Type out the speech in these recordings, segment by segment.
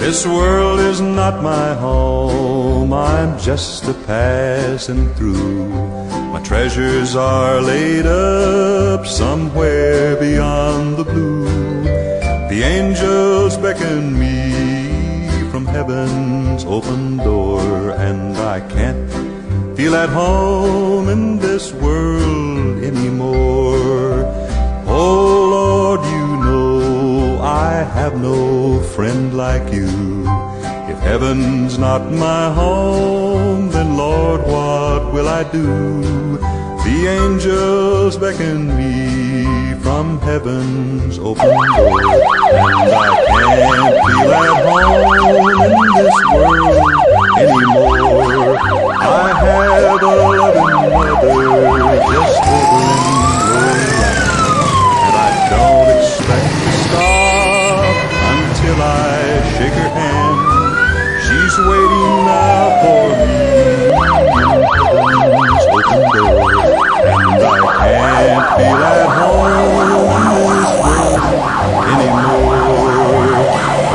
This world is not my home, I'm just a passing through. My treasures are laid up somewhere beyond the blue. The angels beckon me from heaven's open door, and I can't feel at home in this world anymore. Oh Lord, you know I have no friend like you. If heaven's not my home, then Lord, what will I do? The angels beckon me from heaven's open door, and I can't feel at home in this world anymore. I have a loving mother just over in your land, and I don't expect to stop until I shake her hand. She's waiting now for me in heaven's open door, and I can't feel at home in this world anymore.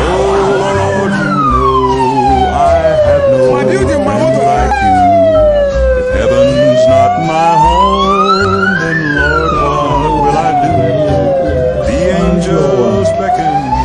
Oh Lord, you know I have no friend like you. If heaven's not my home, then Lord, what will I do? The angels beckon me.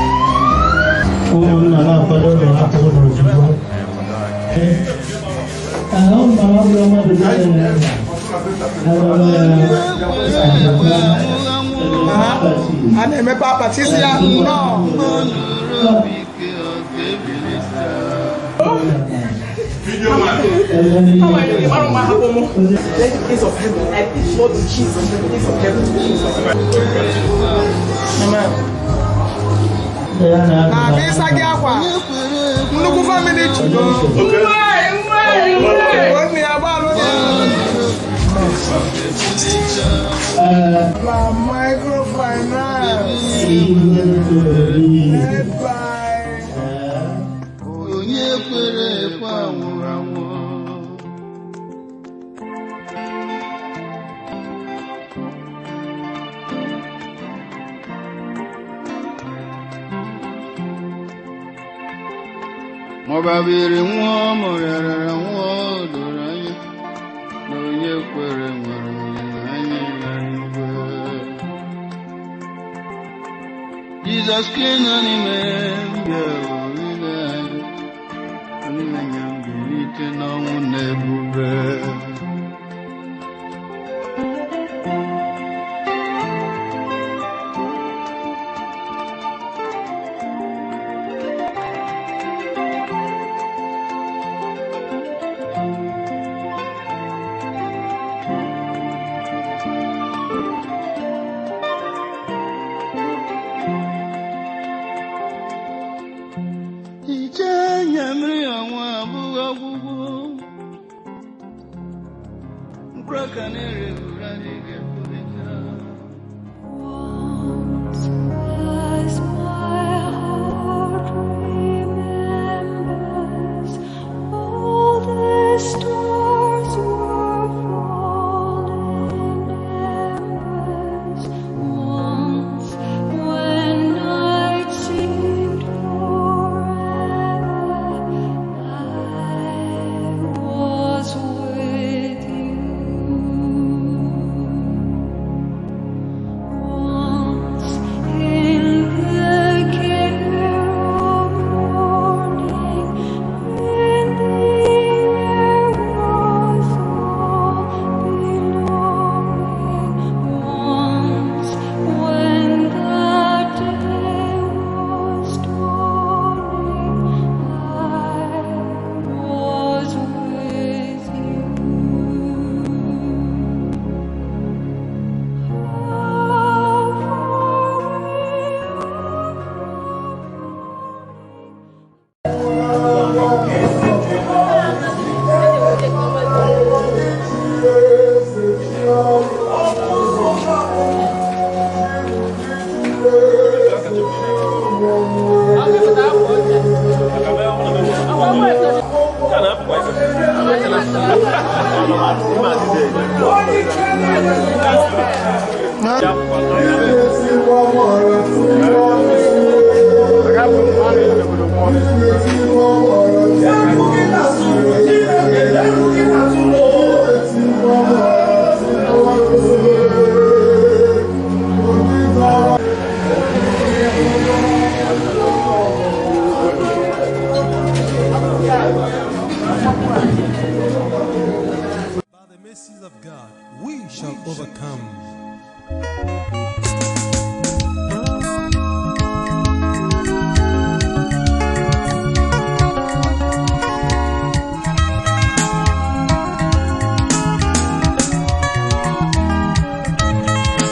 Mobabiri nwa morere nwa doro anya na onye kwere nwere anyị n'igwe. Jesus kena n'ime mbịa orire anyị, onye nya mbilite n'ọnwụ na ebube.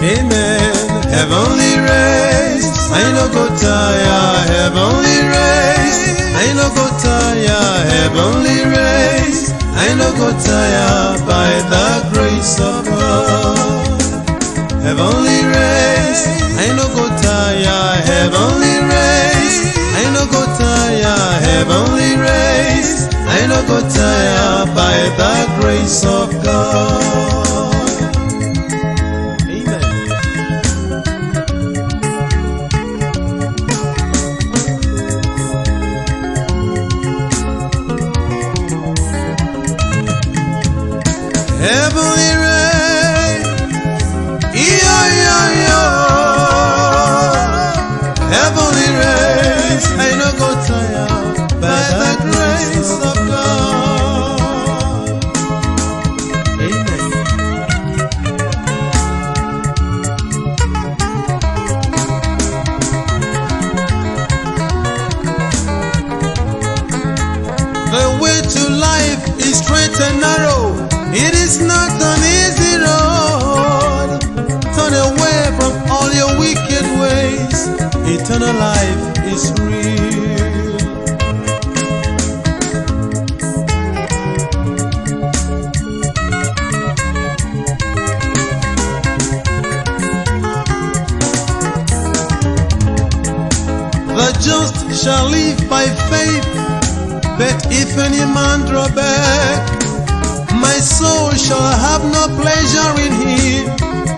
Amen. Heavenly race, I no go tire. Heavenly race, I no go tire. Heavenly race, I no go tire by the grace of God. Heavenly race, I no go tire. Heavenly race, I no go tire. Heavenly race, I no go tire by the grace of God. Amen. Heavenly race, yo. Heavenly race, I no go tire by the grace of God. Amen. The way to life is straight and narrow. It is not an easy road. Turn away from all your wicked ways. Eternal life is real. The just shall live by faith, but if any man draw back, my soul shall have no pleasure in him.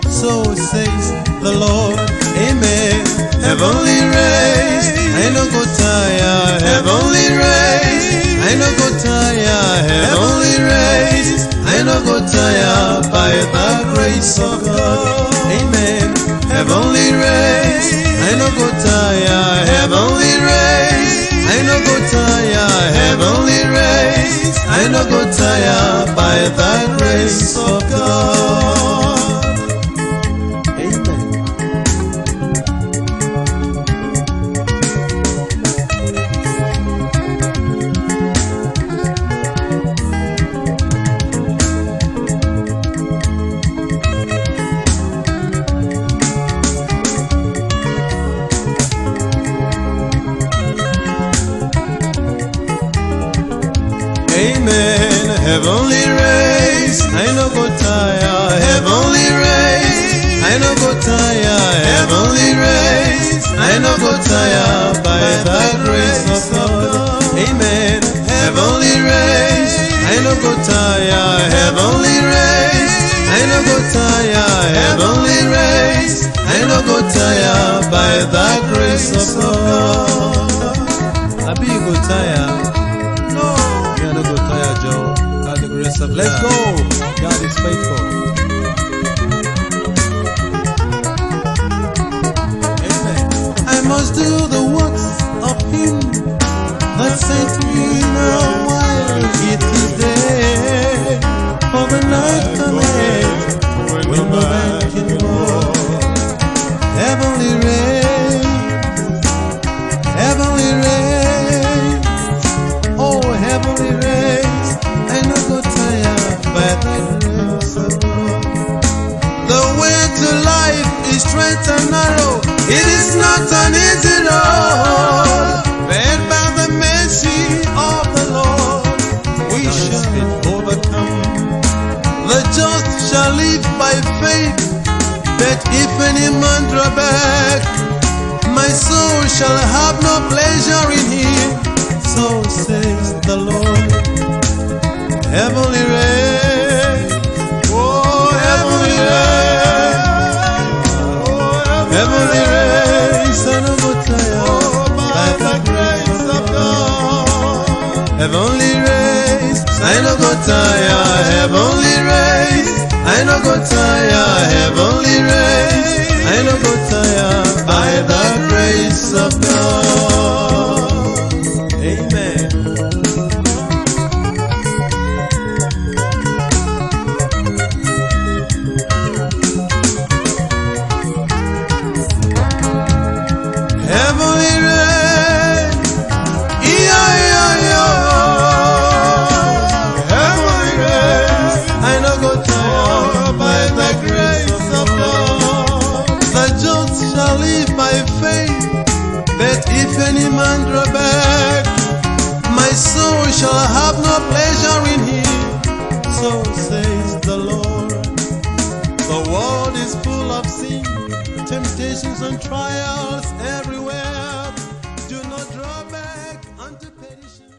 So says the Lord. Amen. Heavenly race, I no go tire. Heavenly race, I no go tire. Heavenly race, I no go tire by the grace of God. Amen. Heavenly race, I no go tire. Heavenly race, I no go tire. Heavenly race, I no go tire by the grace of God. Amen. Amen. Heavenly race, I no go tire. Heavenly race, I no go tire. Heavenly race, I no go tire by the grace of God. Amen. Heavenly race, I no go tire. Heavenly race, I no go tire. Heavenly race, I no go tire by the grace of God. I be you go tire. You no go tire, Joe. By the grace of God. Let's go. God is faithful. Amen. I must do the works of Him that sent me now while it is day. For the night cometh when no man can go. Heavenly rain, heavenly rain. Oh, heavenly race, I no go tire by the grace of God. The way to life is straight and narrow. It is not an easy road, but by the mercy of the Lord we shall overcome. The just shall live by faith, but if any man draw back, my soul shall have no pleasure in him. So says the Lord. Heavenly rain, oh heavenly rain, heavenly rain, son of a tire, by the grace of God. Heavenly race, I no go tire. Heavenly race, I no go tire. Heavenly race, I no go tire by the grace of God. Amen. Heavenly rain, yo. Heavenly rain, I no go tire by the grace of God. shall live by faith. But if any man draw back, my soul shall have no pleasure in him. So says the Lord. The world is full of sin, temptations and trials everywhere. Do not draw back unto perdition.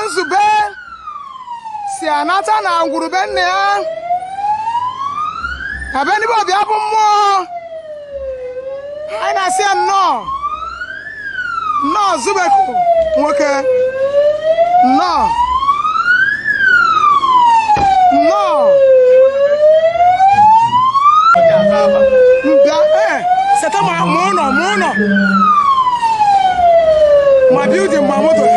Nzube si anata na ngwurube nne ya ebe ndị Obiabunmo anyị na-asị ya nnọọ Nzubeku nwoke nnọọ seta muno. My building, my motor.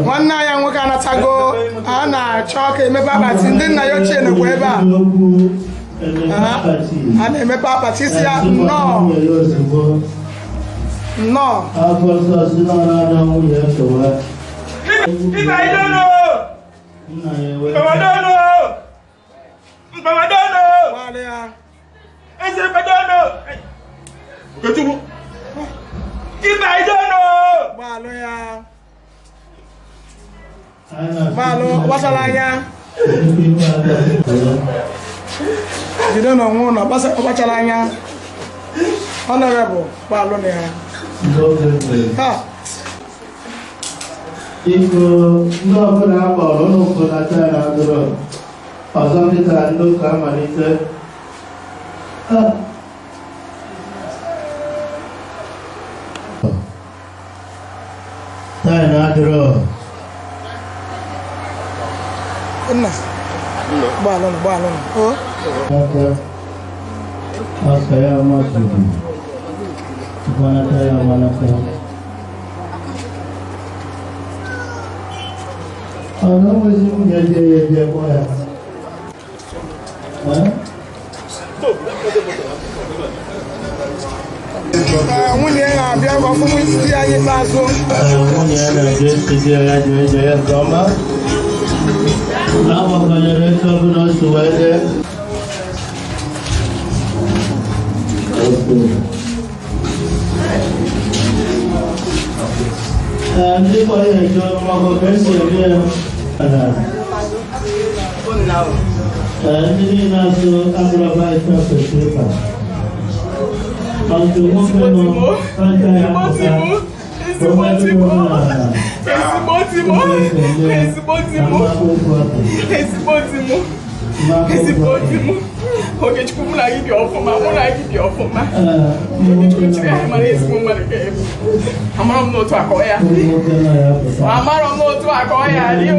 One night I'm working at Tago, and I chalk a meba, and then I chin a weber. And a meba, Patricia, no. No. If I don't know, I don't know. I don't know. I said, I don't know. Go to. If I don't know, Malo, what's a line? You don't know, what's a line? Honorable, Balonia. If you know about Onoko, or something that look and said, Balon. Oh. Saya masuk. Mana saya. Orang masih punya dia boleh. Okechukwu na give your offer, I give your offer, ma. Okechukwu chiri ha mara ezigbo mmadụ ka ebu. Amara m n'otu akọ ya. Amara m n'otu akọ ya dị o.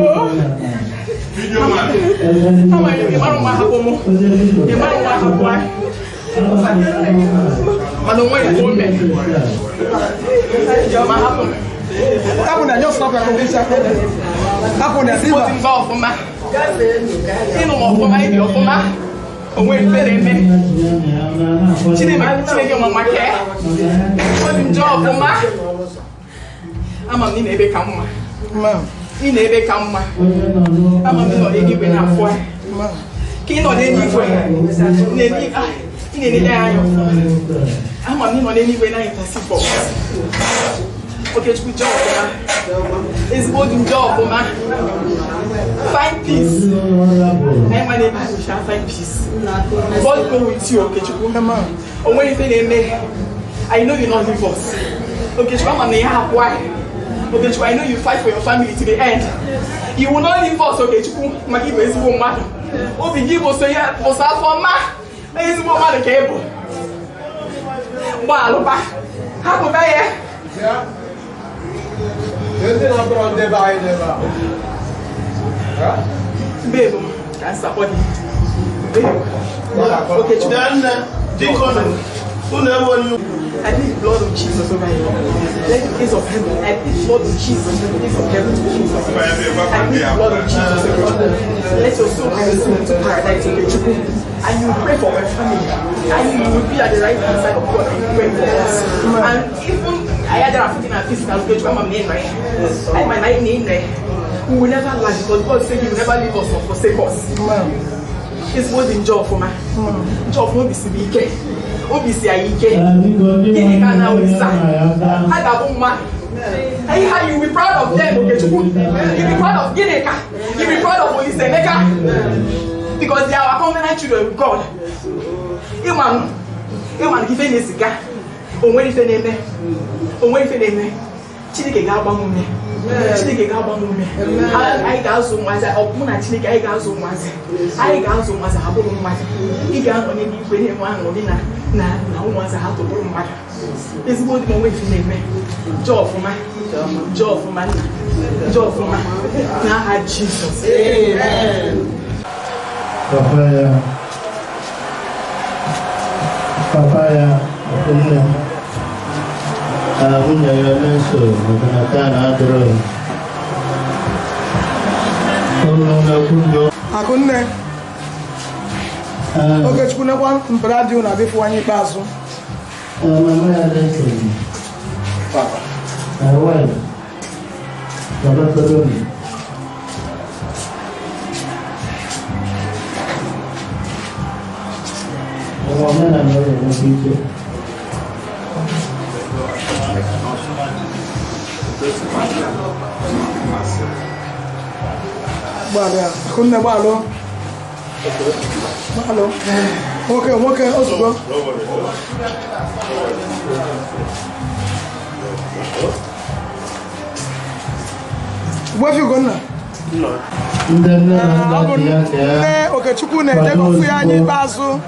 Ama ịmara m ahapụ m. Ịmara m ahapụ anyị. Mana onwe ya ome. Ma hapụ na nyọ snap na kọmpisha. Hapụ na siva. Ịnụ m ọfụma ibi ọfụma. Onwe ifere eme. Chineke nwa maka ya. Obi njọ ọfụma. Ama m ị na-ebe ka mma. Ị na-ebe ka mma. Ama m ị nọ n'eluigwe na-afọ ya. Ka ị nọ n'eluigwe ị na-enye ya anya ọfụma. Ama m ị nọ n'eluigwe na-intercede for us. Okechukwu njọ ọfụma. Ezigbo dị njọ ọfụma. Find peace. I want to shall find peace. God go with you, Okechukwu. And when you say amen, I know you not leave us. Okechukwu, I'm a why? Okechukwu, I know you fight for your family to the end. You will not leave us, Okechukwu. Maki is woman. Obi give us a year for ma. Is woman the cable. Wow, look. How about that? Yeah. Babe, can support it. Okay, then, Deacon, who never knew? I plead the blood of Jesus over you. Let the gates of heaven. I plead the blood of Jesus. Let the gates of heaven to Jesus. I plead the blood of Jesus. Let your soul be received into paradise, Okechukwu. And you pray for my family. And you will be at the right hand side of God and pray for us. And even I had a African and physical, Okechukwu, I'm a name, right? I my name there. We will never lie because God said He will never leave us or forsake us. It's more than job for me. Job won't be CBK. Won't be CIK. You will be proud of them, Okechukwu. You'll be proud of Gineka. You'll be proud of Oliseneka. Because they are our covenant children with God. Iman, give any cigar. On when you name. On when you name. Chineke ga-agbanwe. Chineke ga-agbanwe. Anyị ga-azụ nwazi ọbụ na Chineke anyị ga-azụ nwazi. Anyị ga-azụ nwazi ha bụrụ mmadụ. Ị ga-anọ n'eluigwe na-enwe aṅụrị na ụmụazị ha tụbụrụ mmadụ. Ezigbo dị onwe ife na-eme. Jọọ ọfụma. Jọọ ọfụma nna. Jọọ ọfụma. N'aha Jizọs. Amen. Papaya, punya Yesus, menggunakan aturan. Akunne. Okechukwu nekwa mpara dị na befu anyị ikpeazụ. Mama ya Yesus. Papa. Well. Papa Todoni. Mama na ndio mpicho. Bale, akunne balo. Balo. Okay, ozugbo. Where you going now? Okechukwu na-ejegofu ya anyị ikpeazụ.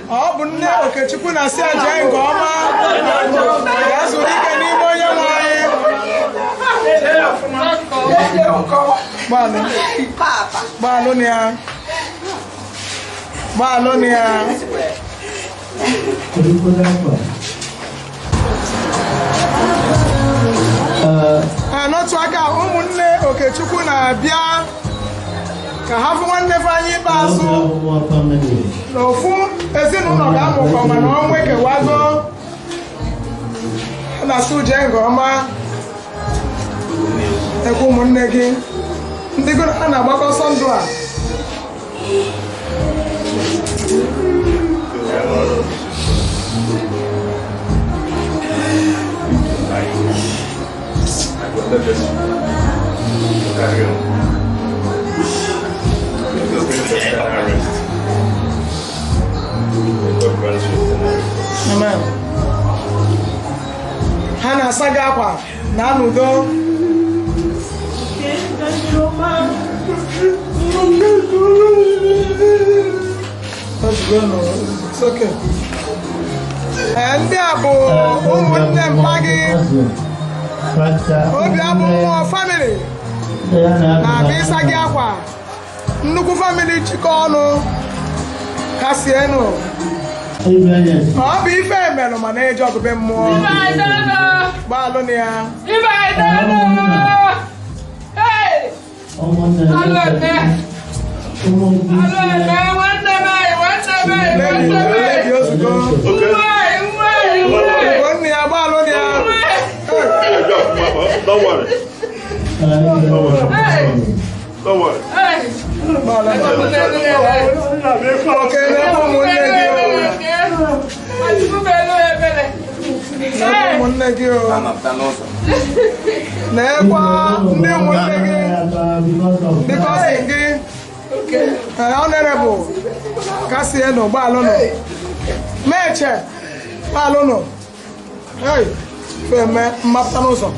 Ọ bụ nne Okechukwu na-asị aja nke ọma ya zuru ike n'ime onye nwe anyị. Gbalụ ya. N'otu aka ụmụnne Okechukwu na-abịa ka ha fụ nwanne fe anyị ikpeazụ n'ofu ezinụlọ ga-amụkọ mana ọnwa ekewago ha na-asị uje nke ọma ekwe ụmụnne gị ndị gị ha na-agbakọ ọsọ ndụ a. Amen. Hana saga kwa na nudo. It's okay. And ụmụnne mmadụ Obiabunmo family na-abịa ịsa gị akwa nnukwu family chịkọ ọnụ kasienụ ọ bụ ife emelụ ma na-eji ọgụbe mmụọ gbaalụ na ya Don't worry. Don't worry. Honorable Kasieno Balono Meche Balono Hey Feme Maptanoso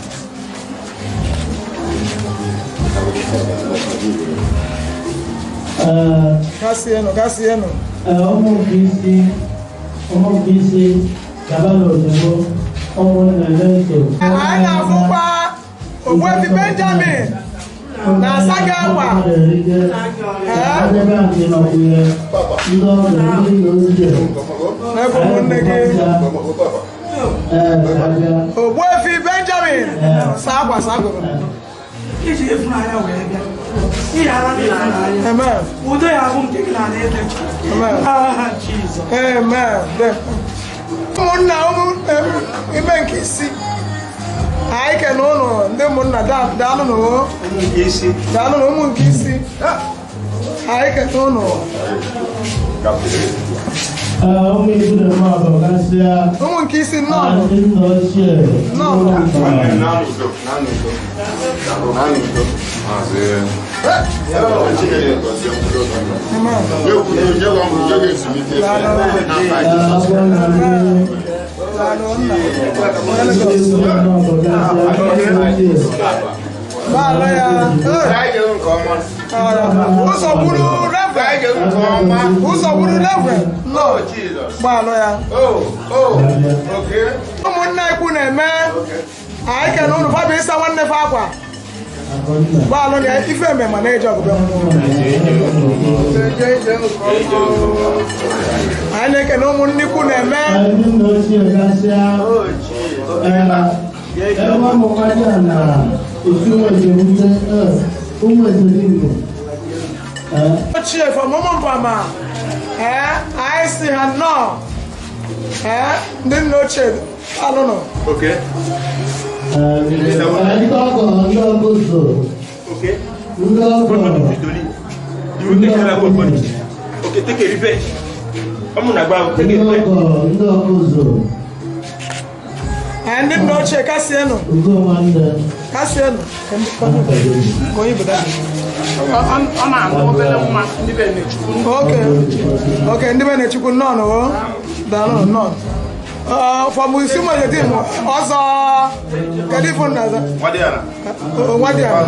Kasieno Ọmọ bísí Kabalo Òjòwò ọmọ Nàìjíríà. Àyà fúnpa Ògbẹ́fi Benjamin na Sagawa. Ògbẹ́fi Benjamin Sagwa. Amen. Amen. Ime nke isi anyị ke n'ụlọ ndị ụmụnna daalụ n'ụmụ nke isi anyị ke n'ụlọ ụmụ nke isi nnọọ ụmụnna ikwu na-eme anyị ke n'ụlọ fa bụ ịsa nwanne fa akwa baalụ na ife eme ma na-eji ọgụbe anyị na-ekene ụmụnne ikwu na-eme ochie fọmụmụ mpama anyị si ha nnọọ ndị nna ochie alụnụ Okay, take a revenge. I'm gonna go take a revenge. And then no check Casiano. Casiano. Okay, independent you could no. For Muslim, the team also Cadifon. What they are.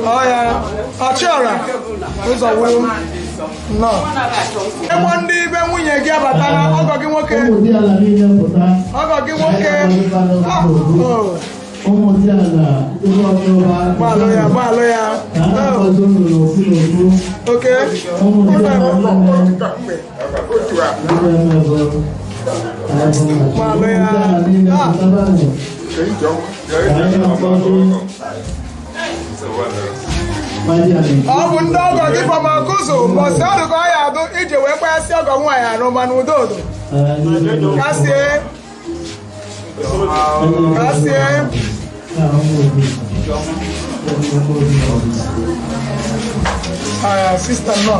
Oh yeah, Achara. Who's a woman? No. One day when we get Batana, I'll go give okay. I'll go give okay. Baloya. Okay. Ọ bụ ndị ọgọ gị Famakuzu mbọsị ọdụ ka ọ ya adụ iji wee kpasị ọgọ nwaanyị arụ mana udodo kasie sister nọ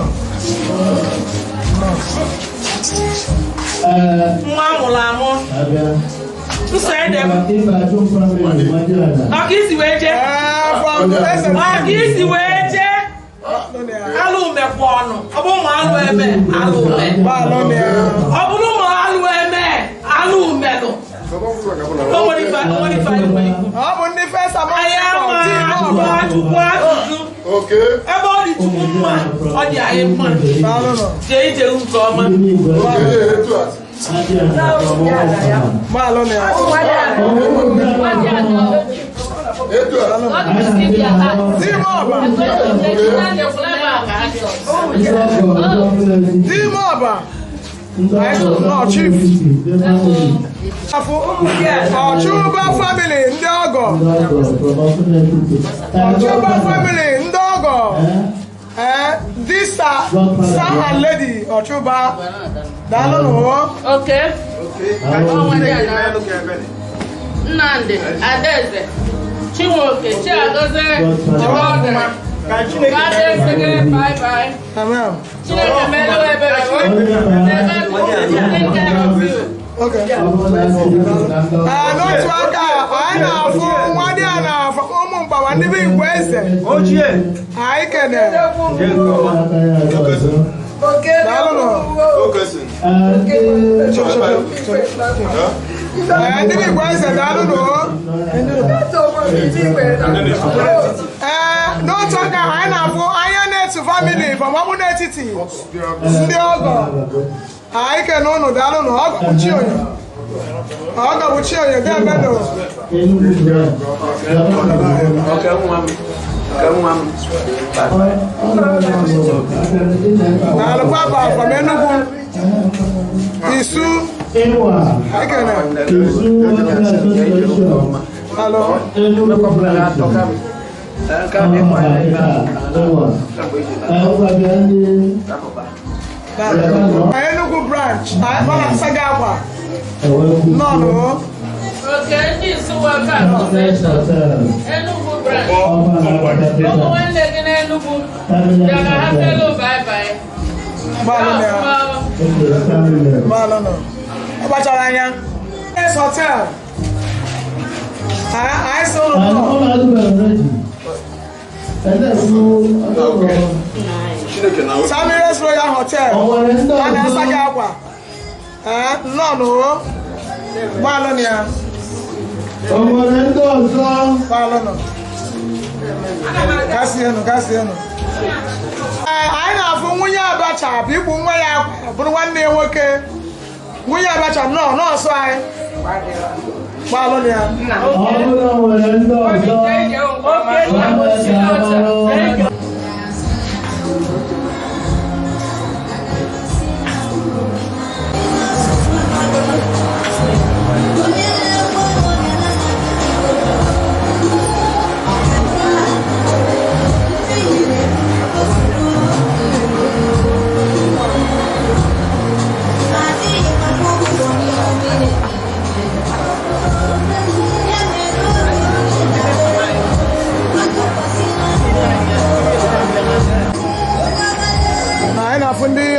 Mamulamo. Tu sai dem. Aqui se veje. Aqui se veje. Alu me pono. Obo mo alu eme. Alu me. Obo no mo alu eme. Alu me no. Obo ni fa. Obo ni fa sama. Okay. Ebo di tukuma. Odi aye man. Je nko ma. Chief. Ochuba family, Ndogo. Ochuba family, Ndogo. This Sam and Lady Ochuba. Okay. Nande, Adeze, Chiwoke, Chiagoze, Chiwoke. Bye bye. Amen. Okay. Not waka. I know for one day now from Omumba and the big West. Oh, yeah. I can. Okay. And the big West, I don't know. No talk. I know for Iron family from Amuneti. Ndiogo. I can know that. I don't know. I'll go with you. Then better. Papa from Enugu. Isu. I can. Hello. Enugu branch. I want Sagaba. No. Okay, this is what I'm saying. Enugu branch. When they get Enugu, they're gonna have to go bye. Malano. Abacharanya. Yes, hotel. I saw Samir's Royal Hotel. And Asagaba. No. Malonia. Malono. Cassiano. I know from Winya Bacha, people but one day okay. Winya Bacha, no, so I. Malonia.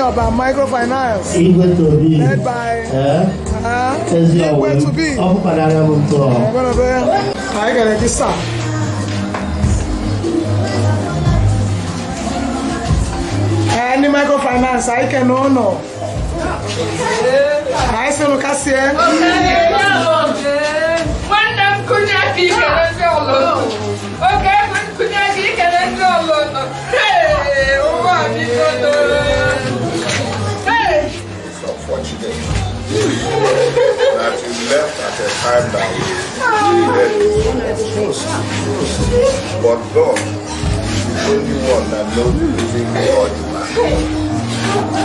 About microfinance led by where to be. I got a decide. Any microfinance I can know. I say look at here. One them could not be okay, one could not be hey, what is unfortunate that you left at a time that we needed you. But God is the only one that knows the living God.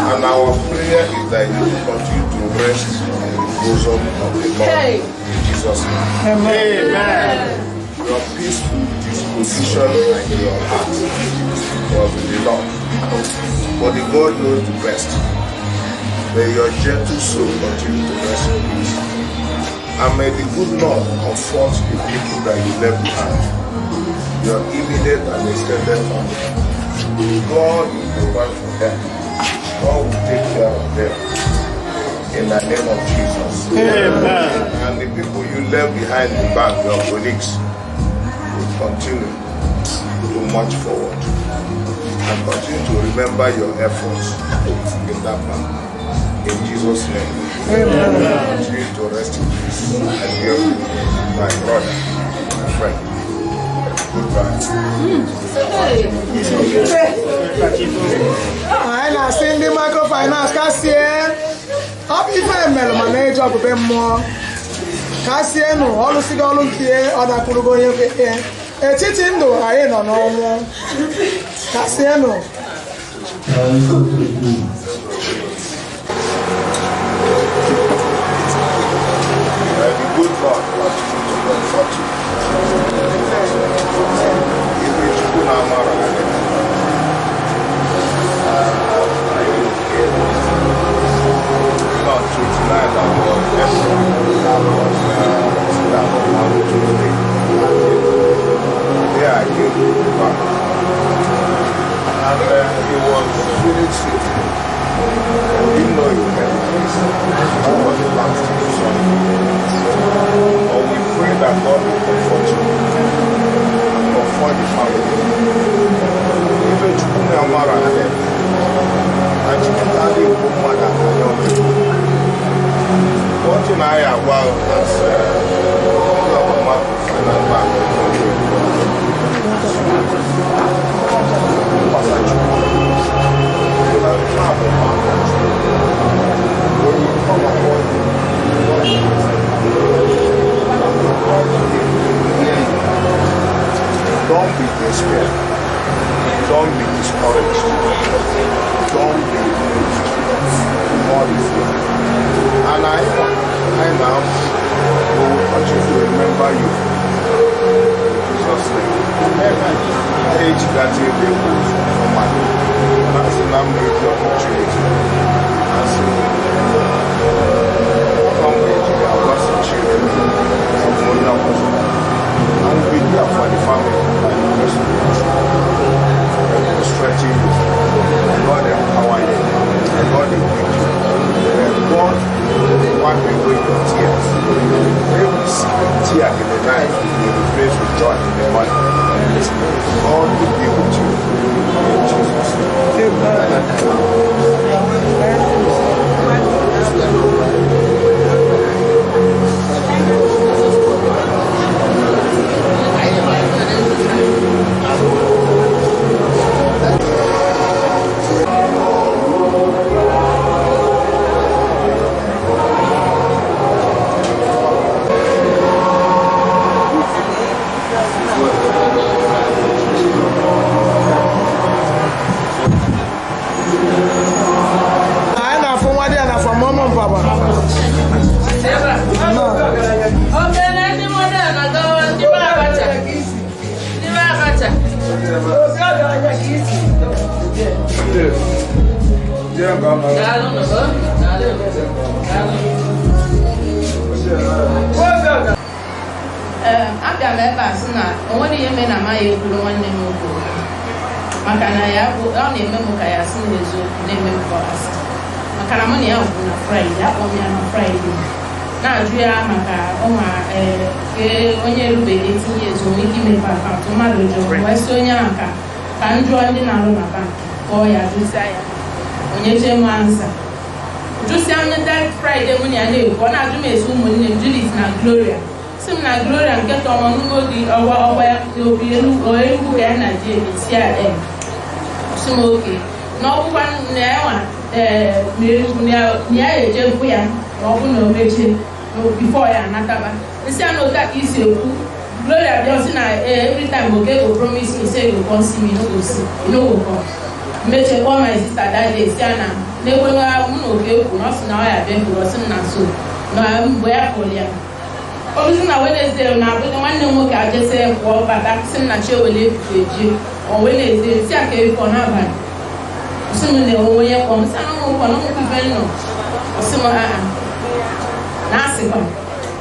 And our prayer is that you will continue to rest in the bosom of the Lord in Jesus' name. Amen. Your peaceful disposition and your heart was with the Lord. But the God knows the best. May your gentle soul continue to rest in peace. And may the good Lord comfort the people that you left behind, your immediate and extended family. God will provide for them. God will take care of them. in the name of Jesus. Amen. And the people you left behind the back, your colleagues, will continue to march forward and continue to remember your efforts in that bank. In Jesus' name. Amen. Continue to rest in peace. And you, my brother, my friend. Goodbye. I na send the microfinance cashier. Up if I am manager of Obiabunmo. Cashier no, all the cigar here, other Kurugo here. A chitin do I ain't on all. Cashier no. Good God, continue to comfort you. Don't be despair. Don't be discouraged. Don't be moved. God is here. And I now will continue to remember you. In Jesus' name. Age that you live with for money. That's an amazing opportunity. That's come age, you have lost your children. And be here for the family and the rest of the stretching you. God empower you. God equip you. God wipe away your tears. Every single tear in the night will be replaced with joy in the morning. God will be with you. In Jesus' Gloria. Sim na Gloria nke tọmọ nugo di ọwa obi elu oegu ya na je esi a sim oke na ọbụkwa na enwa ya eje bụ ya na ọbụ na omeche before ya anataba isi a no ka isi ekwu Gloria bịa si na every time oge go promise me say you go come see me, no go see, you no go come. Meche call my sister that day si na n'ekwe nwa mụ na oge ekwu na ọ sị na ọ ya bịa kwuru ọ sị na so na mgbe ya kpọrọ ya ozi na Wednesday na abụghị nwanne m nwoke ajese pụọ bata sị m na chi ewele efufe eji ọ Wednesday si aka efọ n'abalị ọsị m na onye kpọ m sị na ụmụ ụkọ na ụmụ ife nọ ọsị m na asịkwa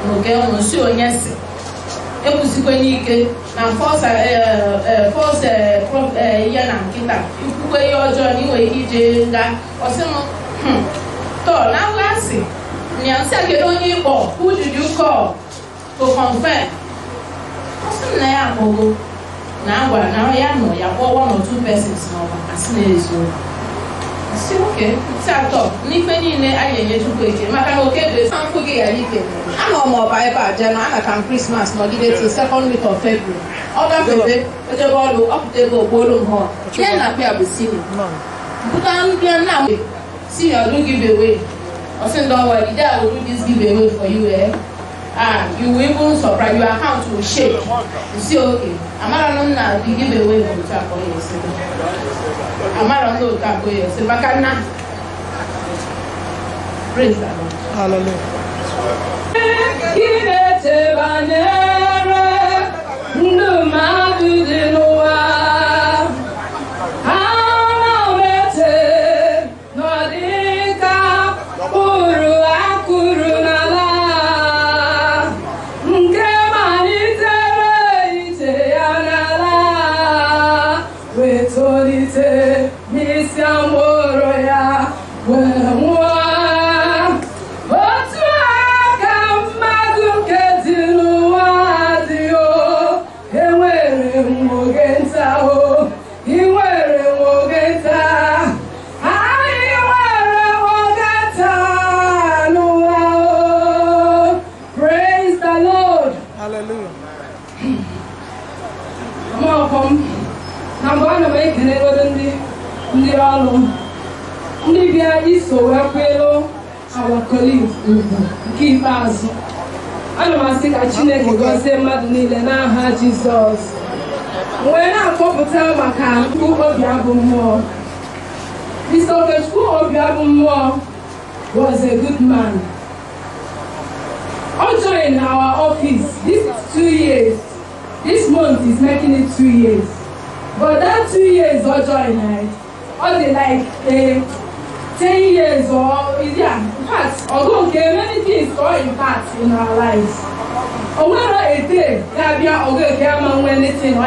n'oge ụmụ si onye si ekwusikwe n'ike na fọsa ihe na nkịta ikwukwe ihe ọjọọ na inwe ike ije nga ọsị m tọọ na nlasị Who did you call to confirm? Now, one or two persons as okay. Sato, ni feni ne ayenye chukweke. Maka no okay, some fugi alike. I'm more by January and Christmas, no give to second week of February. Other baby, the ball up the go bottom hall. Then I be able to see it. Put on plan now. See, I do give away. I said, don't worry, I will do this giveaway for you, you will even surprise your account will shake. You see, okay. I'm not now the giveaway for the top for yourself. I'm not going to tap for yourself. I cannot. Praise the Lord. Hallelujah. Our colleagues keep us. I don't think I can go say Madney and I had Jesus. When I come to tell my car, who Obiabunmo, Mr. Okechukwu Obiabunmo was a good man. Also in our office, this is 2 years. This month is making it 2 years. But that 2 years also in it, all the like 10 years or yeah, in fact, although many things all impact in our lives. Or whether a day, there be a when anything or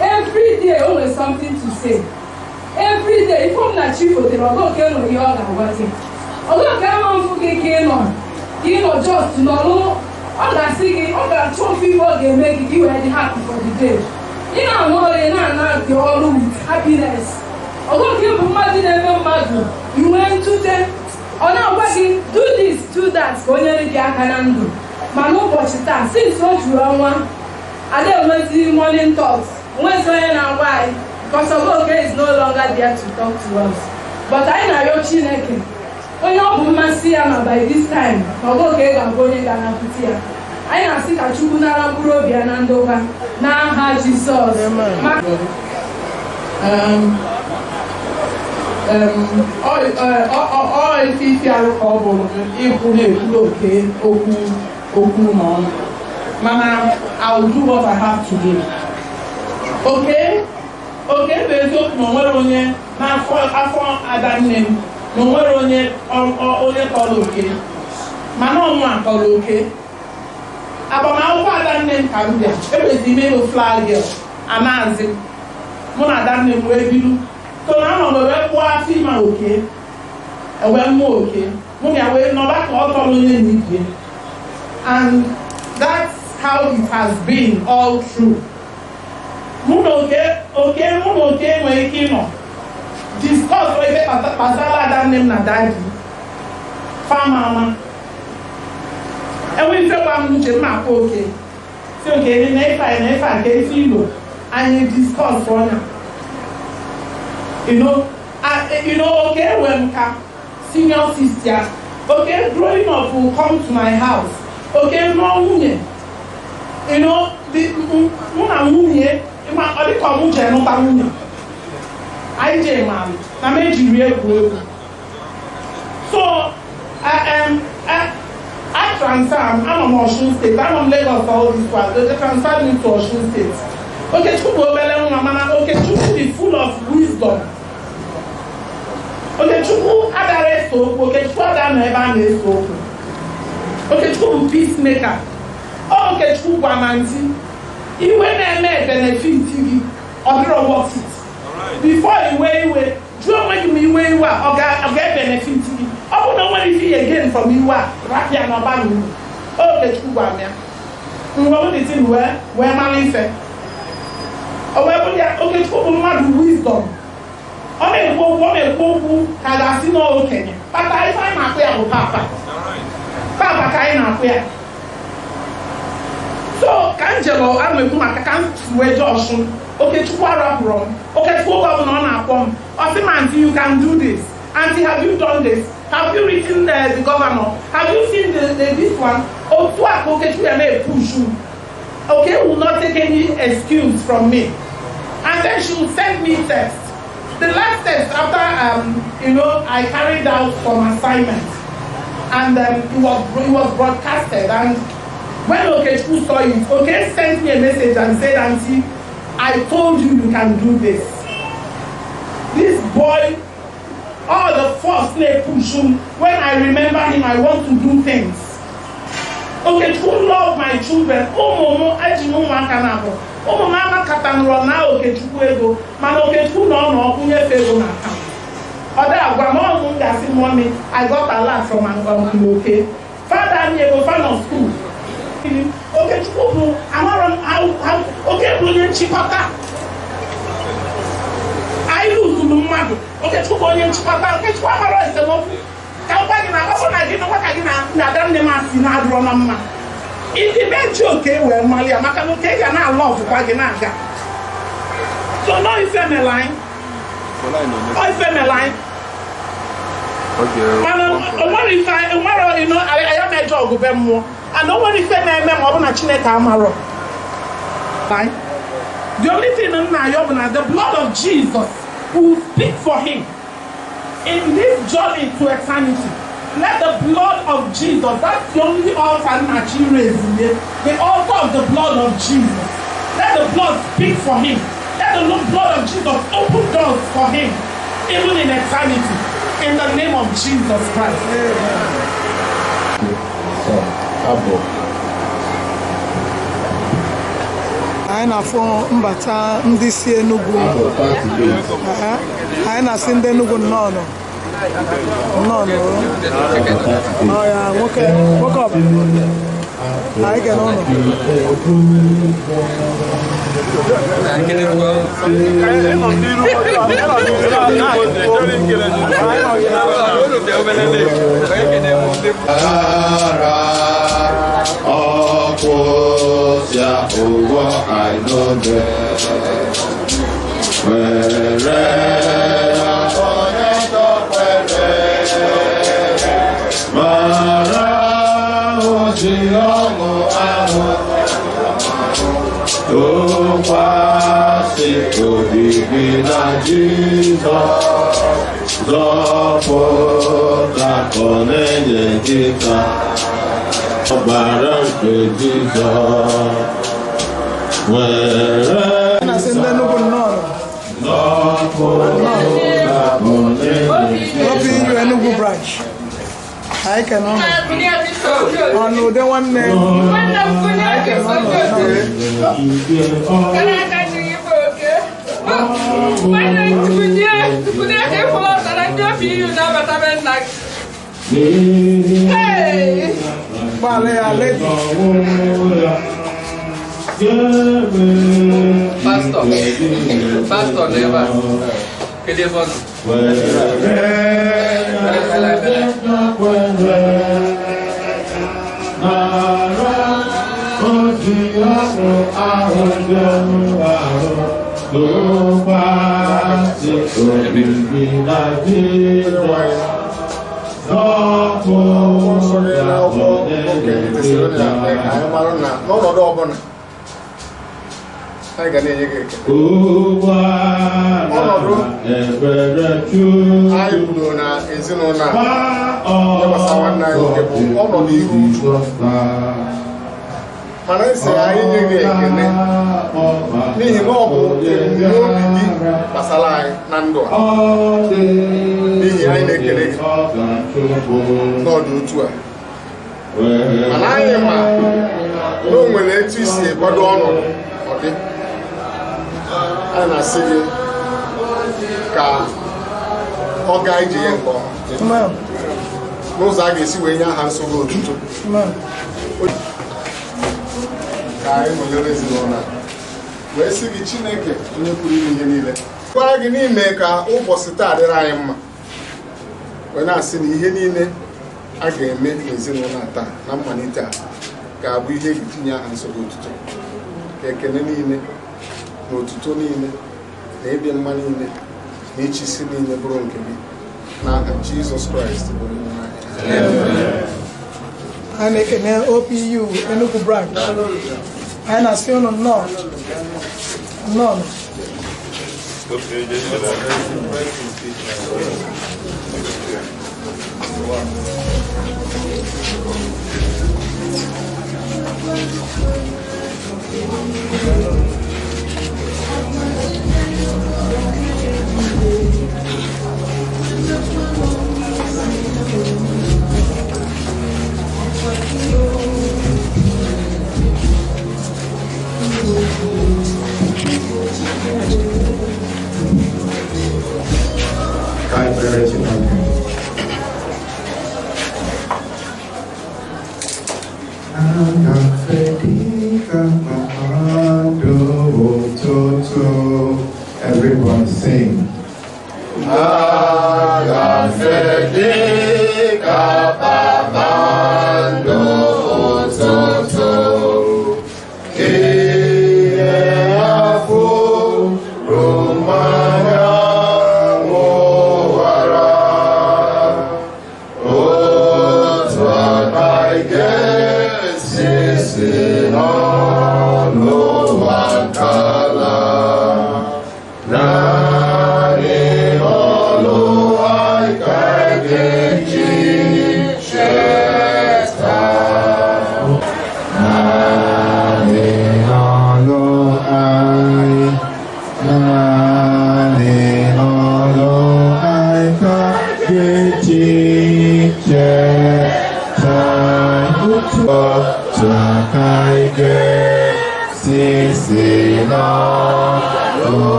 every day always something to say. Every day, if I'm not chief of the Rogo came on the other working. Although came on, just to know all that singing, all that 2 people can make you very happy for the day. You know, more than now, you're all with happiness. Although you went to them, oh now working, do this, do that, go near the Yakanandu. Manu Pochita, since what you are one, I don't want to see morning talks. When's going and why? Because Ogoke is no longer there to talk to us. But I know your chineke. When you're Masiama by this time, Ogoke and going and Putia. I know see Kachukuna Burobi and Andova. Now, how Jesus. All fífi alcohol okay, Mama, I will do what I have to do. Okay? Okay, there's no more on you. Now, for Adam name, no more on you, only call okay. Mama, call okay. About my father name, Karudia, every name of flag girl, Amazing. Mona Adam name, where you. So now I'm a female okay, a well more okay. Mommy, I will not back all and that's how it has been all through. Okay, when you came on. Discuss with the Pasala that name Nadadi, Farmer. And we say, I'm not okay. So, okay, if I get you, and you discuss for now. You know, okay, when senior sister, okay, growing up will come to my house. Okay, no woman. You know, the woman, I call Muja, no woman. I J man, I made you real good. So, I transfer, I'm on Osun State, I'm on Lagos for all this while. They transferred me to Osun State. Okay, Okechukwu be full of wisdom. Okechukwu adare so, Okechukwu adare never made so. Okechukwu peacemaker. Oh, Okechukwu guamanti. He went and made benefit TV. Or worth it. Before he way, do you make me way or get benefit TV? I don't know when he free again from you are Rapia no Banu. Okechukwu Amia. What did it where Malife? Okechukwu mad wisdom. One go had I seen all Kenya. But I find my prayer with Papa. Papa Kaina prayer. So Kanjelo and Mekuma can't swear Joshua. Okechukwu Arabron. Okechukwu Governor on our form. Auntie, you can do this. Auntie, have you done this? Have you written the governor? Have you seen this one? Okechukwu and push you. Okay, will not take any excuse from me. And then she will send me text. The last text after I carried out some assignment, and it was broadcasted. And when Okechukwu saw it, okay, sent me a message and said, Auntie, I told you you can do this. This boy, all the force they push him. When I remember him, I want to do things. Okechukwu love my children. Momo, Ajimu Makanabo. Mama Katanro now Okechukwu ego. Man Okechukwu no kunye fego na account. Other Agwama Munga in money. I got a lot from an uncle. Okay. Father, me go fan of school. Okechukwu, I'm around how okay, brilliant chipata. I lose to Lumado. Okechukwu brilliant chipata. Okechukwu amaro is the love. If the bench okay, well, Malia, Makanoke, and I love Paginaga. So, no, if I'm a line, okay. I am a dog of Obiabunmo. And no one is a man of Chineka Amaro. Fine. The only thing in Nayobana, the blood of Jesus will speak for him. In this journey to eternity, let the blood of Jesus, that's the only altar that she raised in there, the altar of the blood of Jesus. Let the blood speak for him. Let the blood of Jesus open doors for him, even in eternity, in the name of Jesus Christ. I na-afọ mbata ndị si Enugu. I na-asị ndị Enugu nnọọ. Oh ya, nwoke ọbụ. Anyị ga n'ụlọ. I know that Enugu branch. I cannot. Oh no, they want me. I cannot. Pastor never. Que devons I can hear you. And I say, ka ọ gaa ije ya nke ọma. n'ụzọ a ga-esi wee nye aha nsogbu otuto ka anyị nọnyere ezinụlọ wee sị gị Chineke onye pụrụ ime ihe niile gwara gị n'ime ka ụbọchị taa dịrị anyị mma wee na-asị na ihe niile a ga-eme n'ezinụlọ taa na mmalite a ga-abụ ihe eji tinye aha nsogbu otuto ka ekene niile na otuto niile na ịdị mma niile na ịchịisi niile bụrụ nke gị n'aha Jizọs Kraịst bụ onye nwe anyị. a na-ekene OPU Enugu branch anyị na-asị ụnụ nnọọ nnọọ. Everyone sing.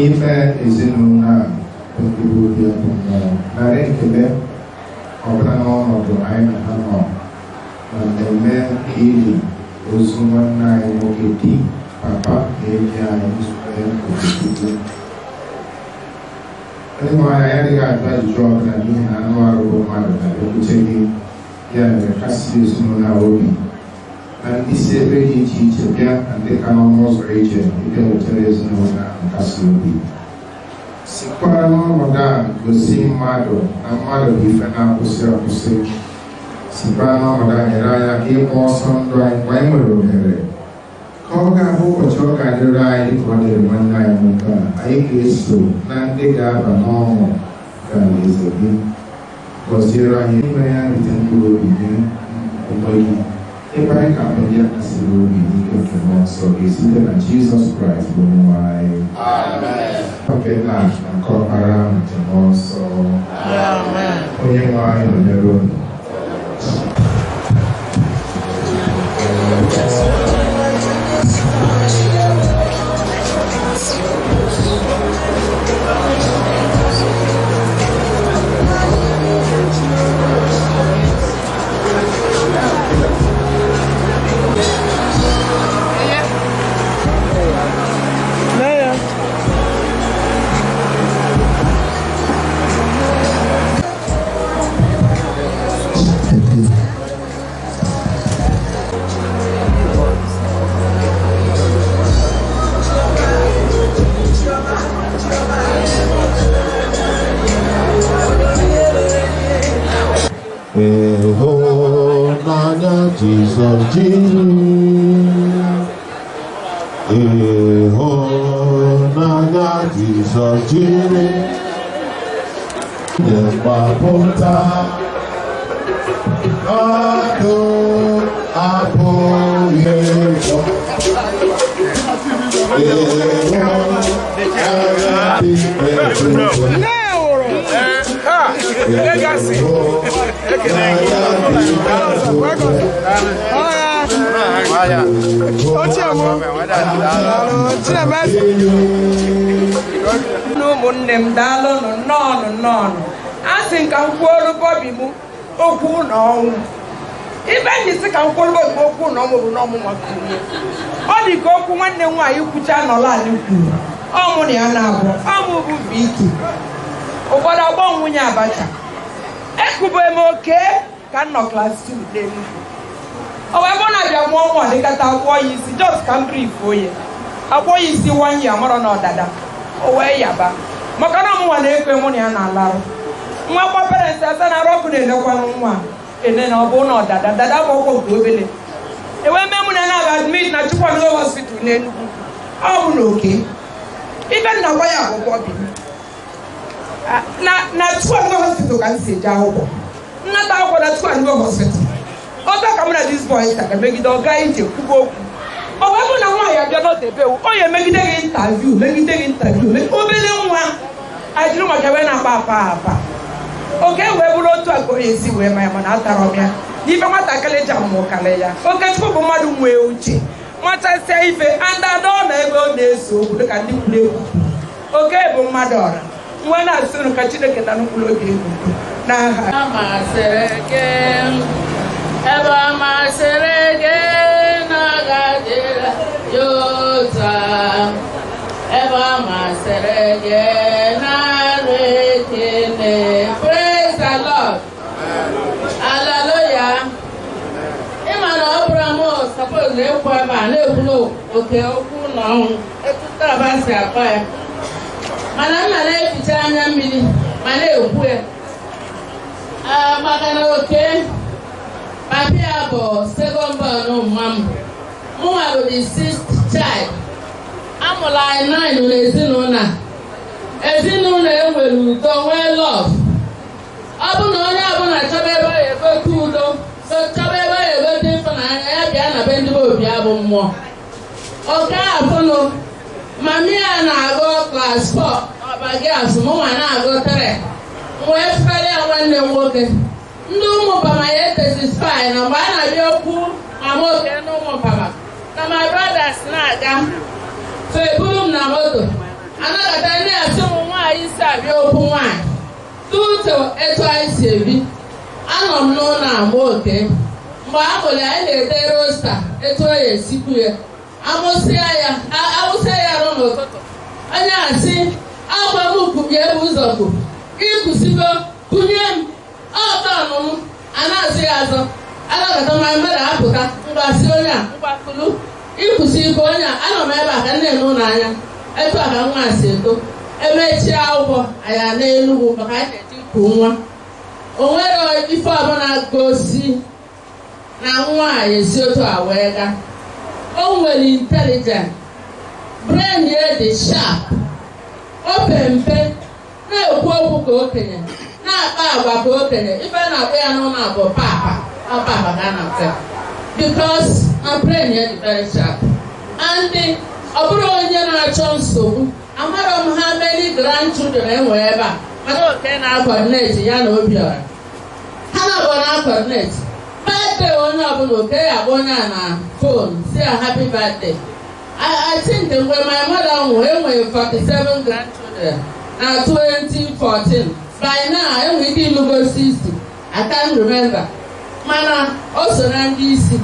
Ife ezinụlọ a okpuru Obiabunmo narị ekele ọbụla n'ọnọdụ anyị na ha nọ na mmemme ili ozu nwanne anyị nwoke di papa na-enye anyị Nzube Okechukwu. Onye nwe anyị adịghị ajụ ajụjụ ọbụla n'ihi na anụ arụ bụ mmadụ na-ekwute gị, ya mere kasị ezinụlọ a obi na ndị si ebe dị iche iche bịa na ndị ka n'ọnụ ụzọ ije ịbịa wetara ezinụlọ nkasi obi. Sikwara n'ọnọdụ a gosi mmadụ na mmadụ bụ ife na-akwụsị akwụsị. Sikwara n'ọnọdụ a nyere anya ka ịgba ọsọ ndụ anyị mgbe anyị nwere ohere ka ọ ga-abụ ụbọchị ọ ga-adịrị anyị dịka ọ dịrị nwanne anyị nwoke a. Anyị ga-eso na ndị ga-aba n'ọṅụ ga alaeze gị. Gọziere anyị ime ya rite mkpụrụ obi gị ụgbọ gị ebe anyị ga-abụ ndị a kasịrị obi n'ike nke mmụọ nsọ gị site na Jizọs Kraịst bụ onye nwe anyị. Nke nna na nke ọkpara nke mmụọ nsọ onye nwe anyị nọnyere unu. Jesus, Jesus, Jesus. Ụmụnne m daalụnụ nnọọ a sị ka m kwuoro Bobby m okwu na ọnwụ ibe ji sị ka m kwuoro Bobby m okwu na ọnwụ bụ n'ọmụ maka onye ọ dị ka okwu nwanne nwaanyị kwucha nọla anyị kwuru ọmụ na ya na-abụ ọmụ bụ Viki ụfọdụ agbọ nwunye Abacha ekube m oke ka m nọ klas 2 n'Enugu o wee bụ na bịa mụọ nwa dịkata akwụọ ya isi jos ka m brifuo ya akwụọ ya isi nwanyị amara na ọdada o wee yaba maka na ọmụnwa na-ekwe mụ na ya na-alarụ nwa gba parents asa na rọpụ na-elekwanụ nwa ene na ọ bụ na ọdada dada bụ ọkwọ nke obele ewee mee mụ na na-aga admit na Chukwuemeka hospital n'Enugu ọ bụ na oke ibe nna gwa ya bụ Bobby na Chukwuemeka hospital ka m si eje akwụkwọ nnata akwụkwọ na Chukwuemeka hospital ọta ka mụ na dis boy ka megide ọ gaa ije kwugo okwu ọ wee bụ na nwaanyị abịa n'otebewu ọ ya emegide gị intaviu obere nwa anyị jiri maka wee na-akpa apa oke wee bụrụ otu a ka onye esi wee ma ya mana atara m ya n'ife nwatakịrị ji amụkara ya Okechukwu bụ mmadụ nwee uche nwatasịa ife andada ọ na ebe ọ na-eso okwu dịka ndị kwuru egwu oke bụ mmadụ ọra nwa na-asị unu ka Chineke na mkpụrụ obi egwu n'aha ebe masịrị gị na-agadịla yota ebe masịrị gị na-arụ ekele. Praise the Lord. Hallelujah. Ịma na ọ bụrụ m suppose ekwu ebe a na-ekwulu oke okwu na ọnwụ etuta aba si akpa ya mana nna na-eficha anya mmiri ma na-ekwu ya maka na oke Papia bụ second born nwa m mụnwa bụ the 6th child amụrụ anyị 9 n'ezinụlọ ezinụlọ enwere udo nwee love ọ bụ na onye ọbụla chọba ebe ọ ga-egote udo chọba ebe ọ ga-egote ịfụnanya ya bịa na be ndị Obiabunmo oke afụnụ mami ya na-agụ klas 4 ọbagi asụ mụnwa na-agụ 3 wee fere ya nwanne m nwoke ndị ụmụmpama ya etesispai na mgbe a na-abịa okwu mama oke na ụmụmpama na my brothers na-aga so eburu m na moto anagata ndị asị m nwaanyị si abịa okwu nwaanyị tuto etu anyị si ebi anọ m n'ụlọ ama oke mgbe a mụrụ anyị na-ede rosta etu o ya esikwu ya awụsịa ya rụ n'ụtụtụ onye asị agwa m kubie ebe ụzọ bụ ịkụsigo kunye m ọtọ ọnụnụ a na-asị ya azọ anagata ma mmadụ apụta mgbasị onye a mgbakulu ịkụsi ike onye a anọ m ebe a ka nne n'ụlọ anya etu a ka nwa si eto emechie akwụkwọ anya n'Enugu maka anyị na-eji ku nwa o nwere ife ọbụla gosi na nwaanyị esi otu a wee gaa o nwere intelligent brain ya dị sharp ope mpe na-ekwu okwu ka okenye na-akpa agwa ka okenye ife na-akpa ya n'ụlọ abụ papa ka a na-akpa because my brain ya dị very sharp and ọ bụrụ onye na-achọ nsogbu amara m ha many grandchildren enwe ebe a mana oke na-akọdineti ya na Obiora ha na-abụ na-akọdineti birthday onye ọbụla oke ya bụ onye a na phone si ya happy birthday I think mgbe my mother nwụrụ enwere 47 grandchildren na 2014 by now enwere ike ịlụgo 60 I can't remember mana o so na ndị isi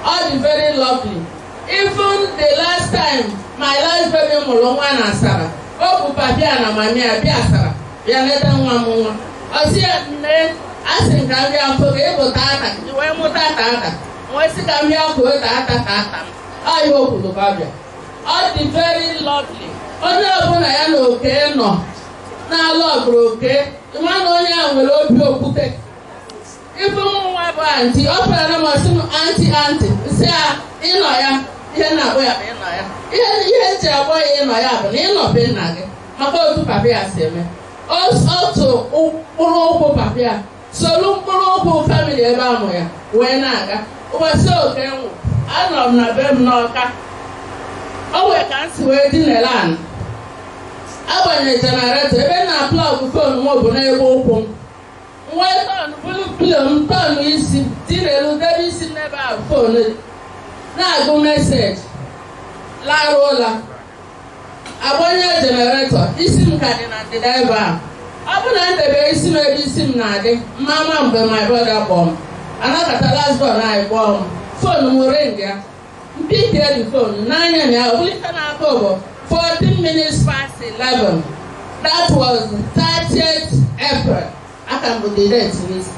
ọ dị very lovely. Even the last time my last baby mụrụ nwa na Asara o bụ papia na mami abịa Asara bịa leta nwa m nwa ọ sị ya nne asị m ka m bịa mfụ ka ịbụ tata wee mụta tata wee sị ka m bịa kwuo tata ọ ihe o kwuru ka ọ bịa ọ dị very lovely. Onye ọbụla ya na oke nọ na-alụ ọgụrụ oke nwa na onye a nwere obi okwute ife nwa bụ anti ọ pụtara na masị m anti nsị a ịnọ ya ihe na-akpọ ya bụ ịnọ ya ihe eji akpọ ya ịnọ ya bụ na ịnọbe nna gị maka otu papa ya si eme otu mkpụrụ ụkwụ papa ya solu mkpụrụ ụkwụ famili ebe amụ ya wee na-aga. Ụbọchị oke nwụ anọ m na be m n'Ọka, o wee ka m si wee dinere ana agbanyere jenareto ebe na plọg fon m bụ n'ebe ụkwụ m wee tọn bụrụ pilo m tọn isi dinelu debe isi m n'ebe ahụ fon na-agụ meseji larụ ụla agbanye jenareto isi m ka dị na ndịda ebe ahụ. Ọ bụ na ndebe isi m ebe isi m na-adị mama mgbe my brother kpọọ m anakọta lasbon anyị kpọọ m fon m ring ya mpike dị fon n'anya ya ọ bụlite n'aka ụbọ 14 minutes past 11. That was 30th April. Aka m bụ the date n'isi.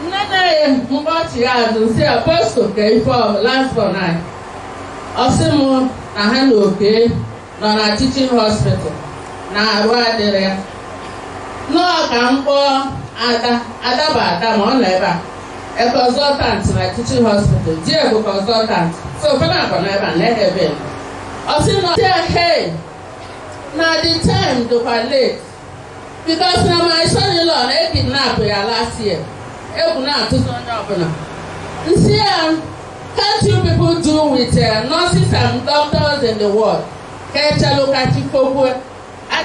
Nne na-enye mkpọchi ya azụ si aposto ka ife lasbon anyị ọsị m na ha na Oke nọ na teaching hospital na arụ adịrị ya nọọ ka m kpọọ ada bụ ada ma ọ nọ ebe a consultant na teaching hospital die bụ consultant so ụfọdụ akọ na ebe a na-ebe ọ sị na hey na the time dịkwa late because na my son-in-law na-ekidnap ya last year egwu na-atụzi onye ọbụla nsị ya can't you people do with nurses and doctors in the world? I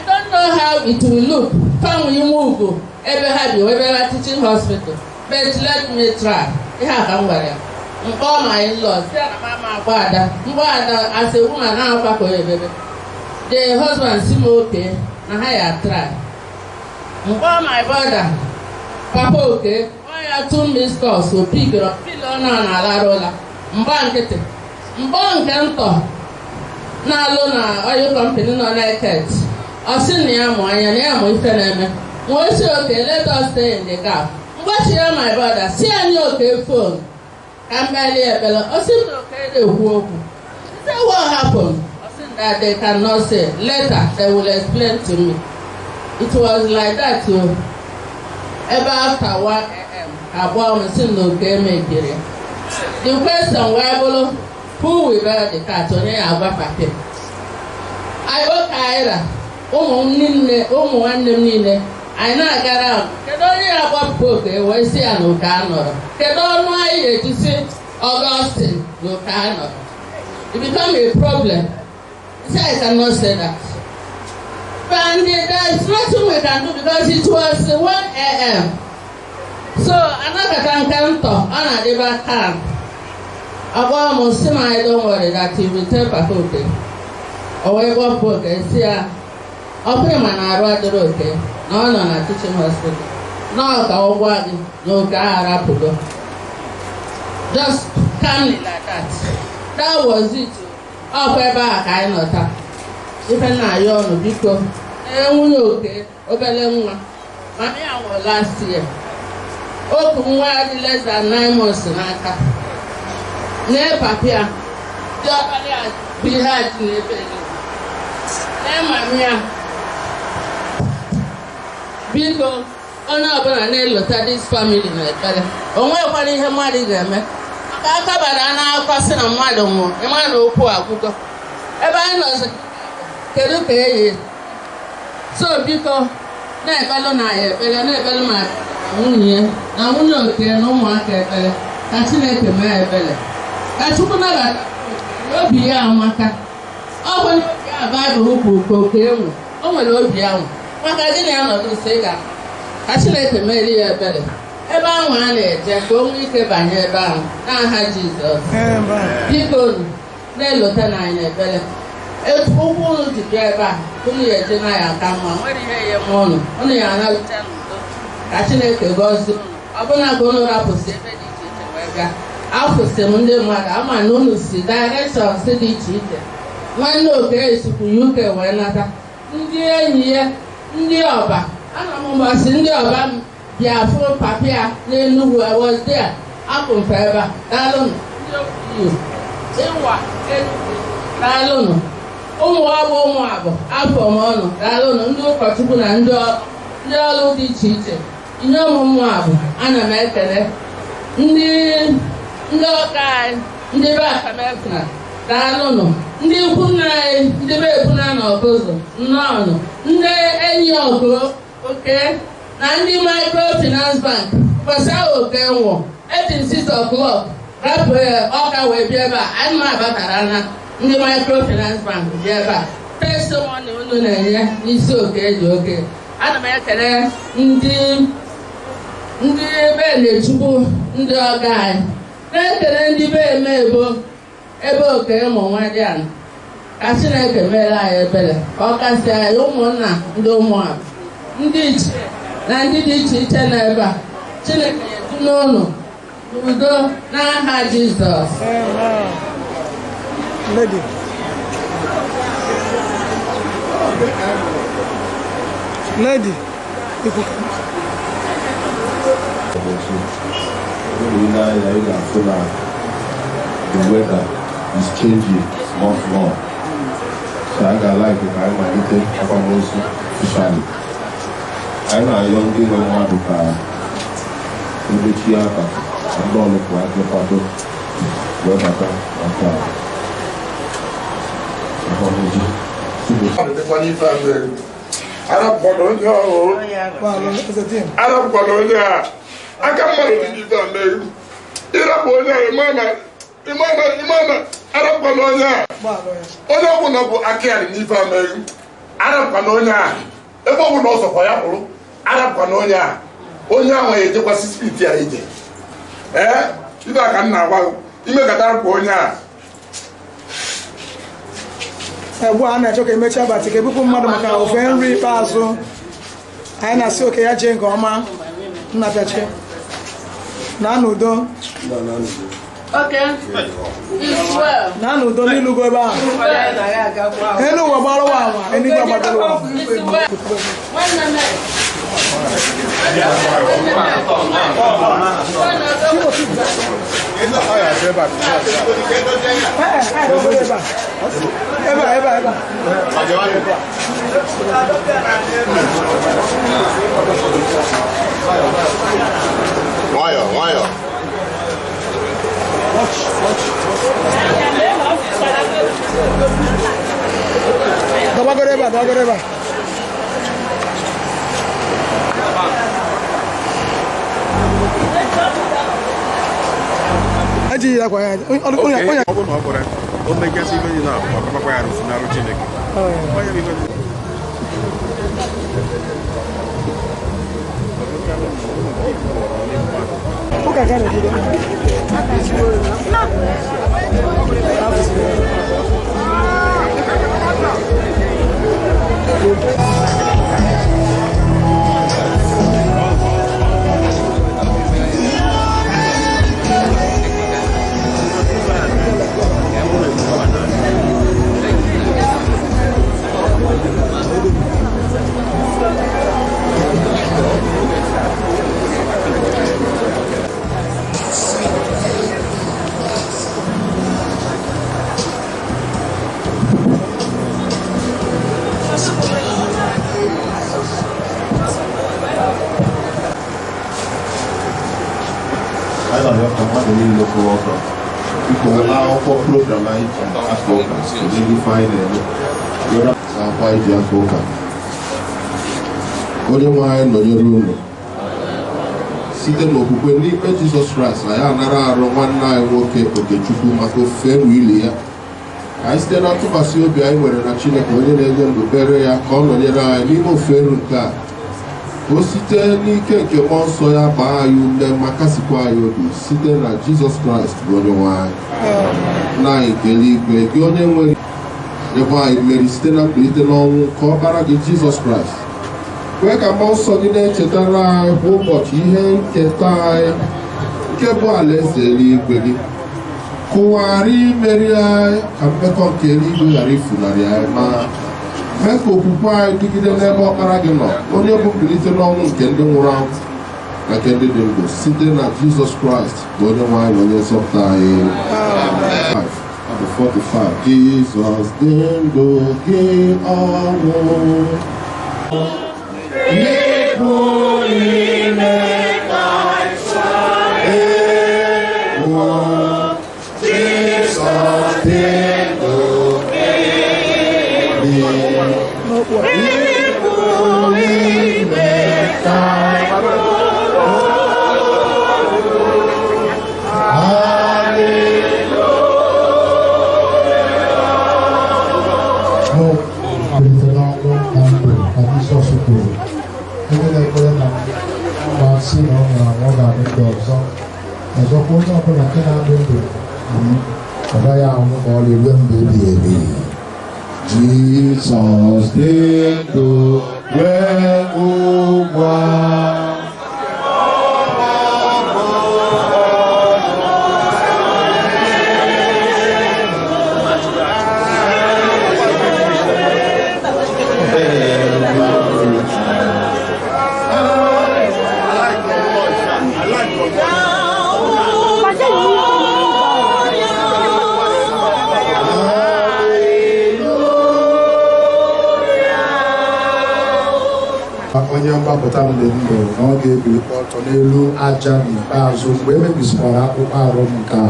don't know how it will look. Come you move ebe ha bi ebe teaching hospital, but let me try. Ihe ka m gwara mkpọ my in-laws si na mama mgbada as a woman na akwakọ ebebe. The husband si m okay na ha ya try. Mkpọ my brother papa okay ya 2 missed calls so pick up pilo na alarola mgba nkịtị mgba nke ntọ na-alụ na oil company nọ na-eket ọ sị na ya mụ anya na ya mụ ife na-eme wee si oke let us stay in the gap mgbachi ya my brother si anyị oke phone ka mbeli ebele ọ sị na oke na-ekwu okwu say what happened ọ sị that they cannot say later they will explain to me. It was like that ebe after 1 a.m. abụọ m si na oke emekere. The question wee bụrụ who will bear the cat onye ya agwa pake anyị oke anyịra ụmụ nwanne m niile anyị na-agara ahụ kedu onye ya gbapụ oke wee si ya na oke anọrọ kedu ọnụ anyị ga-eji si Augustine na oke anọrọ. It become a problem. So I cannot say that. But there is nothing we can do because it was 1 a.m. So anakata nke ntọ ọ na-adịba calm. Agwa m si ma I don't worry that he will tell Papa Oke. O wee gbapụ oke si ya ọkụ ma na arụ adịrị oke na ọ nọ na teaching hospital na ọ ka ọ gwa gị na oke ahụ arapụgo. Just calmly like that. That was it. Ọkwa ebe a ka anyị nọ taa. Ife na-ayọ ọnụ biko nwunye oke obere nwa mama ya nwụrụ last year. Oku nwa dị less than 9 months n'aka. N'epapịa dị ọkara ya bụ ihe a dị n'ebe n'emami ya biko onye ọbụla na-elota this family n'ekpere o nweghịkwana ihe mmadụ ga-eme maka akabara n'akụkọ sị na mmadụ nwụrụ ịma na okwu agwụgo ebe anyị nọzi kedu ka eyi so biko na-ekpelụ na ya ekpere na-ekpelụ ma nwunye na nwunye oke na ụmụaka ekpere ka Chineke mee ebere ka Chukwu nabata obi ya amaka ọ bụ obi ya Baịbụl kwuru ka oke enwe o nwere obi ya nwe maka gị na ya nọdụ nso ịga ka Chineke meere ya ebere ebe ahụ a na-eje ka o nwee ike banye ebe ahụ n'aha Jizọs biko na-elota na anyị ebere etu ụkwụ ụlọ ji bịa ebe a unu ya eje na ya aka mma nwere ihe ya eme ụnụ ya analụta n'udo ka Chineke gọzie ọbụna ka unu rapụsị ebe dị iche iche wee bịa afụsị m ndị mmadụ ama na unu si directions dị iche iche nwanne oke esikwu UK wee nata ndị enyi ya ndị ọba ana m mbọsị ndị ọba m bịa fụ papịa n'Enugu I was there akụmfe ebe a daalụnụ ndị okwu ịwa Enugu daalụnụ ụmụ ọgbọ ụmụ abụ afọ m ọnụ daalụnụ ndị ụkọchukwu na ndị ọrụ dị iche iche ihe ọmụmụ abụ ana m ekele ndị ọka anyị ndị be akamefuna daalụnụ ndị ikwu nna anyị ndị be ekwuna na ọgụzụ nnọọnụ ndị enyi ọgụ Okay. Na ndị microfinance bank gbasara oke nwụ 6 o'clock rapụ ọka wee bịa ebe a anyị ma abatara na ndị microfinance bank bịa ebe a testimony unu na-enye n'isi oke dị oke. Ana m ekele ndị be na-echukwu ndị ọga anyị na-ekele ndị be eme ebe oke ụmụ nwa dị anụ ka Chineke mere anyị ebere ka ọ kasị anyị ụmụnna ndị ụmụaka ndị iche na ndị dị iche iche n'ebe a. Chineke edu n'ụlọ n'udo n'aha Jizọs. Lady, the weather is changing more and more. So I got like it. I'm a little Abamosu officially. I know a young girl who wants to go to the theater. I'm going to go to the party. What happened? Arab Colonia, Arab Colonia. I can't manage to do that. Arab Colonia, Imana, Arab Colonia. Oda Bunabu Akian Nifa Mary, Arab Colonia. Everyone knows of Fire, Arab Colonia. Onya, where you was speaking. Eh? You can't now. You make a Arab Colonia. Bwana toka imecha batike buku mmadụ maka ofe nri ikpeazụ anyị na-asị oke ya jee nke ọma nnapiachi na n'udo na n'udo n'ilugo ebe ahụ elu ụwa gbara ụwa anwa enigwe gbadoro ụwa Eba. Wire. Dogoreba. Aji ya kwa ya. Onya. O make us even now. Papa kwa ya rusinaru Chineke. Oya bibe. Oka gane video. People allow for program as workers, so they will find a white young worker. Only one on your room. Sitting up when you met Jesus Christ, I am not one night working Okechukwu Mako fair really. I stand up to Basio behind where a Chile Korean to bury a colony and Nemo Ferruca. Osite n'ike nke mmụọ nsọ ya baa ya ume maka sikwa ya obi site na Jesus Christ bụ onye nwanyị na anyị kele igwe gị onye nwere ebe anyị mmeri site na mbilite n'ọnwụ ka ọ bara gị Jesus Christ kwee ka mmụọ nsọ gị na-echetara anyị kwa ụbọchị ihe nketa anyị nke bụ alaeze eluigwe gị kụwara imeri anyị ka mmekọ nke eluigwe ghara ifunarị anyị ma mee ka okwukwe anyị dịgide n'ebe ọkpara gị nọ onye bụ mbilite n'ọnwụ nke ndị nwụrụ anwụ na nke ndị dị ndụ site na Jizọs Kraịst bụ onye nwe anyị na onye nzọpụta anyị. 45 Jizọs dị ndụ gị ọnwụ ịbụ ime ka Jizọs dị ndụ gị asị na ọ nwụrụ anwụ ọ ga-adị ndụ ọzọ ọzọkwa onye ọbụla nke na-adị ndụ ọ gaghị anwụ ma ọ na-ewe mgbe ebighị ebi. Jizọs dị ndụ wee ụgwọ onye mgbapụta m dị ndụ na ọ ga-ebilikwa ọtọ n'elu aja n'ikpeazụ mgbe emebisikwara akpụkpọ arụ m nke a.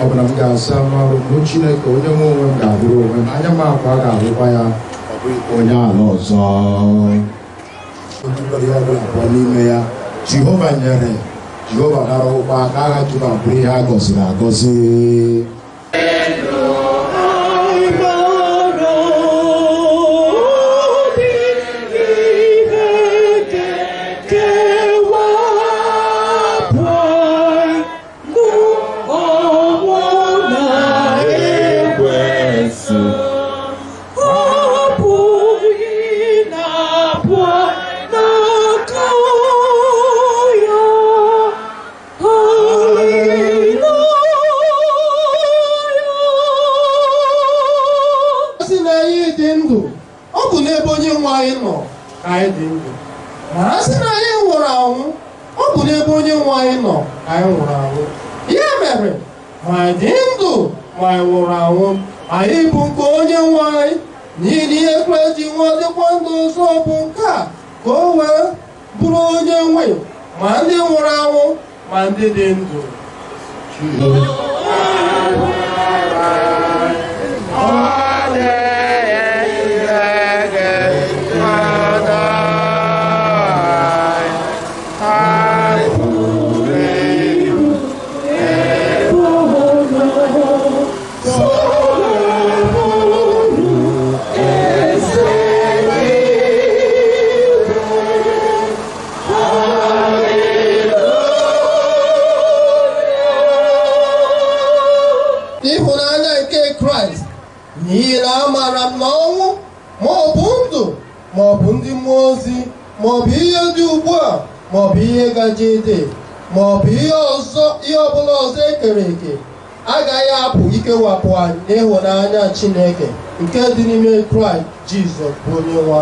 Ọ bụ na m ga-asa mmarụ bụ Chineke onye nwe onwe m ga-abụrụ onwe m, anya m akwa ga-ahụkwa ya, ọ bụghịkwa onye ala ọzọ. Ihe ọbụla pụọ n'ime ya Jehova nyere, Jehova nara ụkwa ka agha tụrụ abụrụ ihe a gọziri agọzi. Chineke nke dị n'ime Kraịst Jizọs bụ onye nwe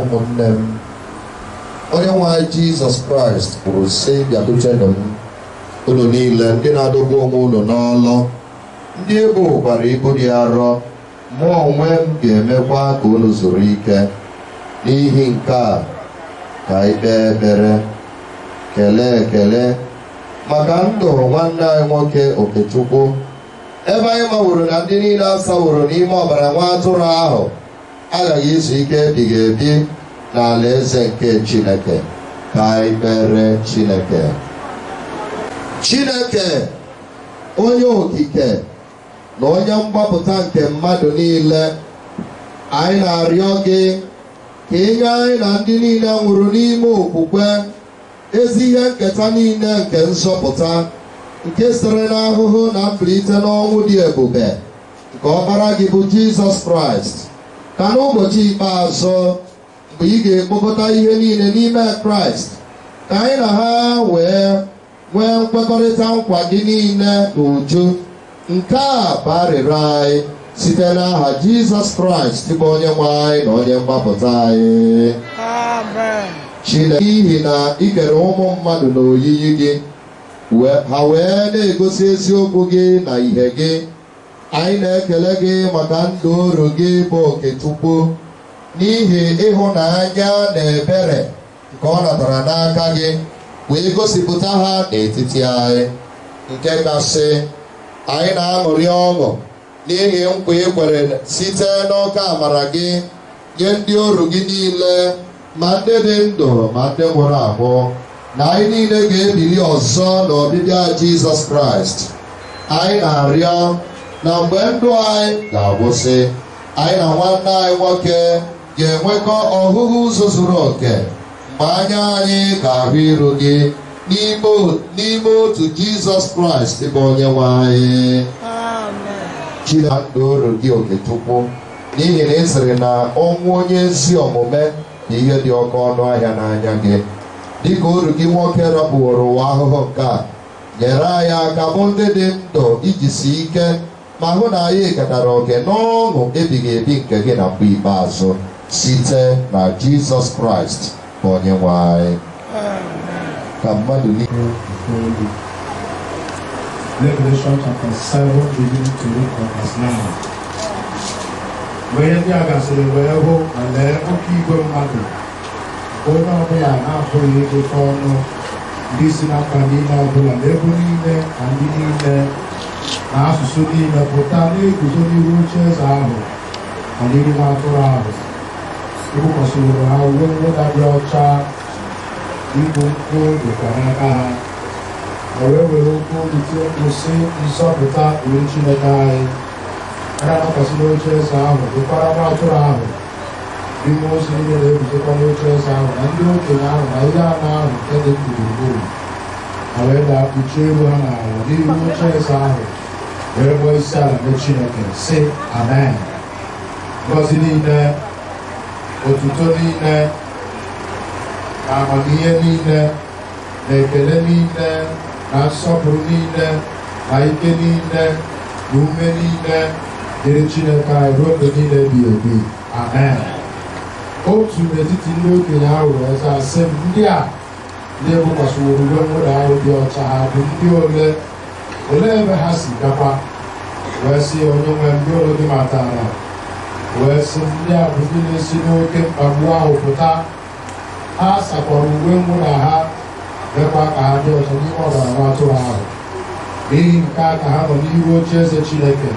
ụmụnne m. Onye nwe anyị Jizọs Kraịst kwuru sị, bịakwutenụ m unu niile ndị na-adọgbu onwe unu n'ọlụ, ndị ebe ụkwara ibu dị arọ, mụ onwe m ga-emekwa ka unu zuru ike. N'ihi nke a ka anyị kpee ekpere, kelee ekele maka ndụ nwanne anyị nwoke Okechukwu, ebe anyị maworo na ndị niile asaworo n'ime ọbara nwa atụrụ ahụ agaghị izu ike ebighị ebi n'ala eze nke Chineke. Ka anyị kpere Chineke. Chineke onye okike na onye mgbapụta nke mmadụ niile, anyị na-arịọ gị ka inye anyị na ndị niile nwụrụ n'ime okwukwe ezi ihe nketa niile nke nzọpụta nke sitere n'ahụhụ na mbilite n'ọnwụ dị ebube nke ọkpara gị bụ Jizọs Kraịst, ka n'ụbọchị ikpeazụ mgbe ị ga-ekpokọta ihe niile n'ime Kraịst, ka anyị na ha wee nwee nkwekọrịta nkwa gị niile n'uju nke a bụ arịrịọ anyị site n'aha Jizọs Kraịst bụ onye nwe anyị na onye mgbapụta anyị. Chineke, n'ihi na ị kere ụmụ mmadụ n'oyiyi gị, ha wee na-egosi eziokwu gị na ihe gị, anyị na-ekele gị maka ndụ oru gị bụ Okechukwu, n'ihi ịhụnanya na ebere nke ọ natara n'aka gị wee gosipụta ha n'etiti anyị. Nke kasị, anyị na-aṅụrị ọṅụ n'ihi nkwa ị kwere site n'oke amara gị nye ndị oru gị niile, ma ndị dị ndụ ma ndị nwụrụ anwụ, na anyị niile ga-ebili ọzọ n'ọbịbịa Jizọs Kraịst. Anyị na-arịọ na mgbe ndụ anyị ga-agwụsị, anyị na nwanne anyị nwoke ga-enwekọ ọhụhụ ụzọ zuru oke mgbe anya anyị ga-ahụ iru gị n'ime otu Jizọs Kraịst bụ onye nwe anyị. Chineke, ndụ oru gị Okechukwu, n'ihi na ị sịrị na ọnwụ onye ezi omume bụ ihe dị oke ọnụ ahịa n'anya gị. Dịka oru gị nwoke rapụworo ụwa ahụhụ nke a, nyere anyị aka bụ ndị dị ndụ iji si ike ma hụ na anyị ketara oke n'ọṅụ ebighị ebi nke gị na mgbe ikpeazụ site na Jizọs Kraịst bụ onye nwe anyị. Ka mmadụ niile Revelation chapter 7 beginning to read from verse 9. Mgbe ndị a gasịrị wee hụ ma lee oke igwe mmadụ, onye ọbụla na-apụghị ịgụta ọnụ, ndị si na mba niile ọbụla na ebo niile na ndị niile na asụsụ niile pụta na-eguzo n'ihu oche eze ahụ na n'ihu nwa atụrụ ahụ. Ebukwasịrị ha uwe mwụda dị ọcha, igbu nkwụ dịkwa n'aka ha. O wee were okwu olu tie mkpu sị, nzọpụta wee Chineke anyị, a na-anọkwasị n'oche eze ahụ, dịkwara nwa atụrụ ahụ. Ime ozi niile na-eguzokwa n'oche eze ahụ na ndị okenye ahụ na ihe anọ ahụ nke dị ndụ gburugburu. Ha wee daa kpuchie elu ha n'ala n'ihu oche eze ahụ, wee kpọọ isi ala nye Chineke sị, Amen. Ngọzi niile, otuto niile, na amamihe niile, na ekele niile, na nsọpụrụ niile, na ike niile, na ume niile dịrị Chineke anyị ruo mgbe niile ebighị ebi. Amen. Otu n'etiti ndị okenye ahụ wee zaa sị m, ndị a ndị ebukwasịworo uwe mwụda ahụ dị ọcha ha bụ ndị olee ebe ha si bịakwa? Wee sị, onye nwe ndị ụlọ gị matara. Wee sị, ndị a bụ ndị na-esi n'oke mkpagbu ahụ pụta. Ha sakwara uwe mwụda ha, mekwa ka ha dị ọcha n'ime ọbara nwa atụrụ ahụ. N'ihi nke a ka ha nọ n'ihu oche eze Chineke.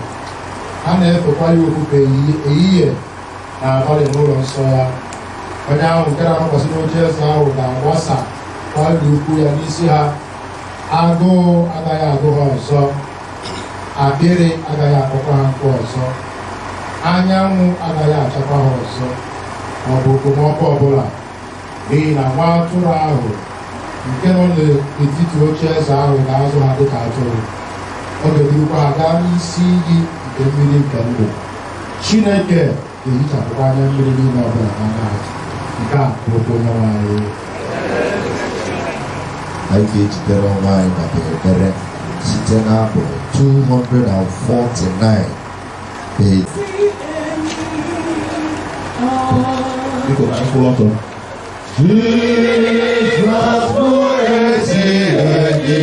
Ha na-efekwa ya ofufe ehihie na abalị n'ụlọ nsọ ya. Onye ahụ nke na-anọkwasị n'oche eze ahụ ga-agbasa ọdụ ukwu ya n'isi ha. Agụụ agaghị agụ ha ọzọ, akpịrị agaghị akpọkwa ha nkụ ọzọ, anyanwụ agaghị achakwa ha ọzọ, maọbụ okpomọkụ ọbụla, n'ihi na nwa atụrụ ahụ nke nọ n'etiti oche eze ahụ ga-azụ ha dịka atụrụ. Ọ ga-edurukwa ha gaa n'isi iyi nke mmiri nke ndụ. Chineke ga-ehichapụkwa anya mmiri niile ọbụla n'anya ha. Nke a bụ okwu Onyenwe anyị. Anyị ga-ejikere onwe anyị maka ekpere site n'abụ 249. Biko ka anyị kwụrụ ọtọ. Jesus bụ ezi enyi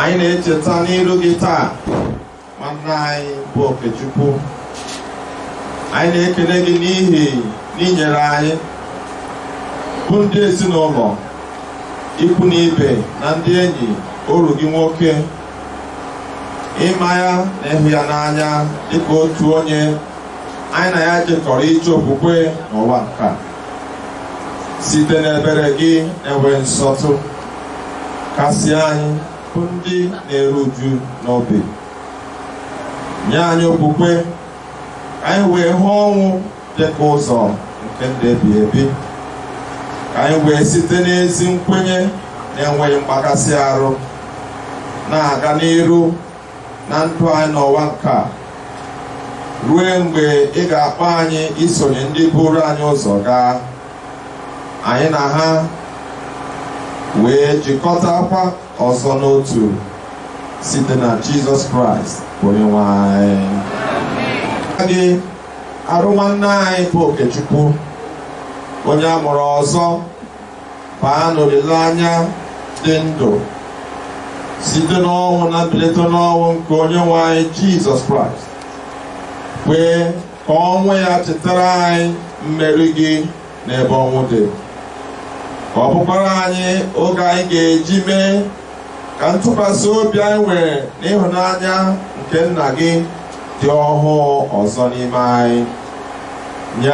anyị na-echeta n'iru gị taa nwanne anyị bụ Okechukwu. Anyị na-ekele gị n'ihi n'inyere anyị bụ ndị ezinụlọ, ikwu na ibe na ndị enyi oru gị nwoke, ịma ya na ịhụ ya n'anya dịka otu onye anyị na ya jekọrọ ije okwukwe n'ụwa nke a. Site n'ebere gị enwe nsọtụ kasị anyị bụ ndị na-eru uju n'obi, nye anyị okwukwe ka anyị wee hụ ọnwụ dịka ụzọ nke ndụ ebighị ebi, ka anyị wee site n'ezi nkwenye na-enweghị mgbakasị arụ na-aga n'iru na ndụ anyị n'ụwa nke a, ruo mgbe ị ga-akpọ anyị isonye ndị buru anyị ụzọ gaa. Anyị na ha wee jikọtakwa ọzọ n'otu site na Jizọs Kraịst onye nwe anyị. Gị arụ nwanne anyị bụ Okechukwu, onye a mụrụ ọzọ, baa n'olileanya dị ndụ site n'ọnwụ na mbilite n'ọnwụ nke onye nwe anyị Jizọs Kraịst, kwee ka ọnwụ ya chetara anyị mmeri gị n'ebe ọnwụ dị, ka ọ bụkwara anyị oge anyị ga-eji mee ka ntụkwasị obi anyị nwere n'ịhụnanya nke nna gị dị ọhụụ ọzọ n'ime anyị. Nye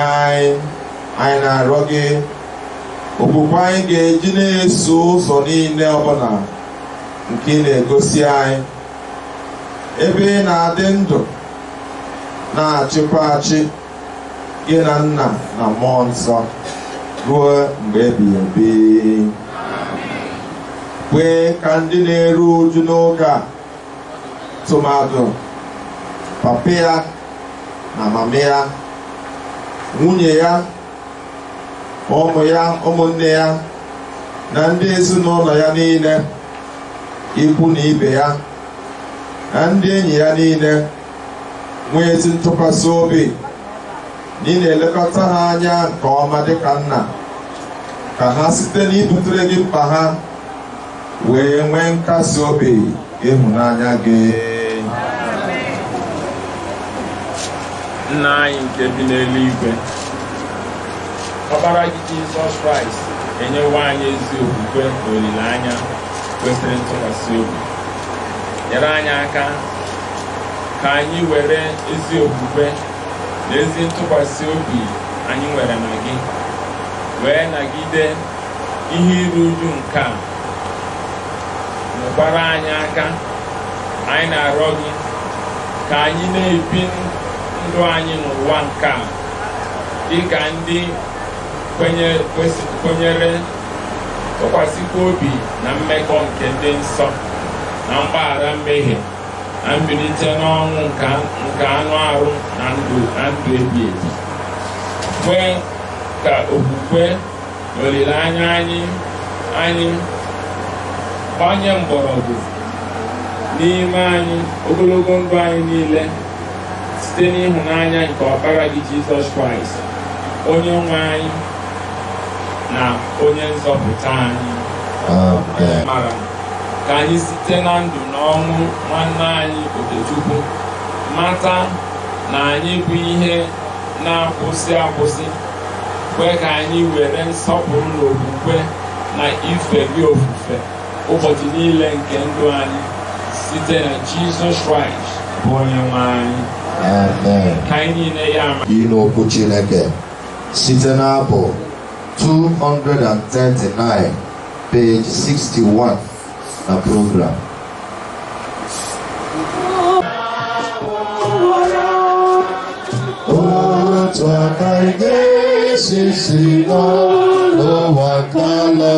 anyị na-arịọ gị okwukwe anyị ga-eji na-eso ụzọ niile ọbụla nke ị na-egosi anyị, ebe ị na-adị ndụ na-achịkwa achị gị na nna na mmụọ nsọ ruo mgbe ebighị ebi. Kwee ka ndị na-eru uju n'oge a, tụmadụ papa ya na mama ya, nwunye ya, ụmụ ya, ụmụnne ya na ndị ezinụlọ ya niile, ikwu na ibe ya na ndị enyi ya niile, nwee ezi ntụkwasị obi na ị na-elekọta ha anya nke ọma dịka nna, ka ha site n'ibutere gị mkpa ha wee nwee nkasi obi ịhụnanya gị. Nna anyị nke bi n'eluigwe, ọkpara gị Jizọs Kraịst enyewo anyị ezi okwukwe na olileanya kwesịrị ntụkwasị obi. Nyere anyị aka ka anyị were ezi okwukwe na ezi ntụkwasị obi anyị nwere na gị wee nagide ihe iru uju nke a. Nyekwara anyị aka, anyị na-arịọ gị ka anyị na-ebi ndụ anyị n'ụwa nke a dị ka ndị kwenyere tụkwasịkwa obi na mmekọ nke ndị nsọ na mgbaghara mmehie na mbilite n'ọnwụ nke anụ arụ na ndụ ebi ebi. Kwee ka okwukwe na olileanya anyị gbanye mgbọrọgwụ n'ime anyị ogologo ndụ anyị niile site n'ịhụnanya nke ọkpara gị Jizọs Kraịst onye nwe anyị na onye nzọpụta anyị. Mara ka anyị site na ndụ na ọnwụ nwanne anyị Okechukwu mata na anyị bụ ihe na-akwụsị akwụsị. Kwe ka anyị were nsọpụrụ na okwukwe na ife gị ofufe ụbọchị niile nke ndụ anyị site na Jizọs Kraịst bụ onye nwe anyị. Amen. Ka anyị niile ya ama. N'okwu Chineke site n'abụ 239 page 61 na program. Otu aka ga-esisi n'ụwa kala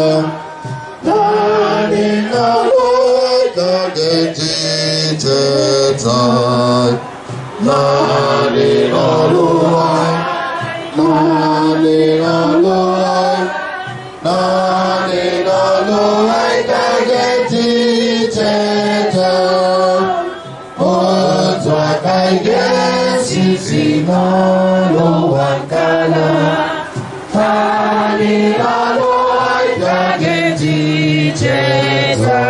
naanị n'alụ ka ga-eji cheta naanị n'ọlụ naanị n'ọlụ naanị n'ọlụ ka ga-eji cheta otu aka ga-esisi n'ụwa kala naanị n'ọlụ ka ga-eji cheta.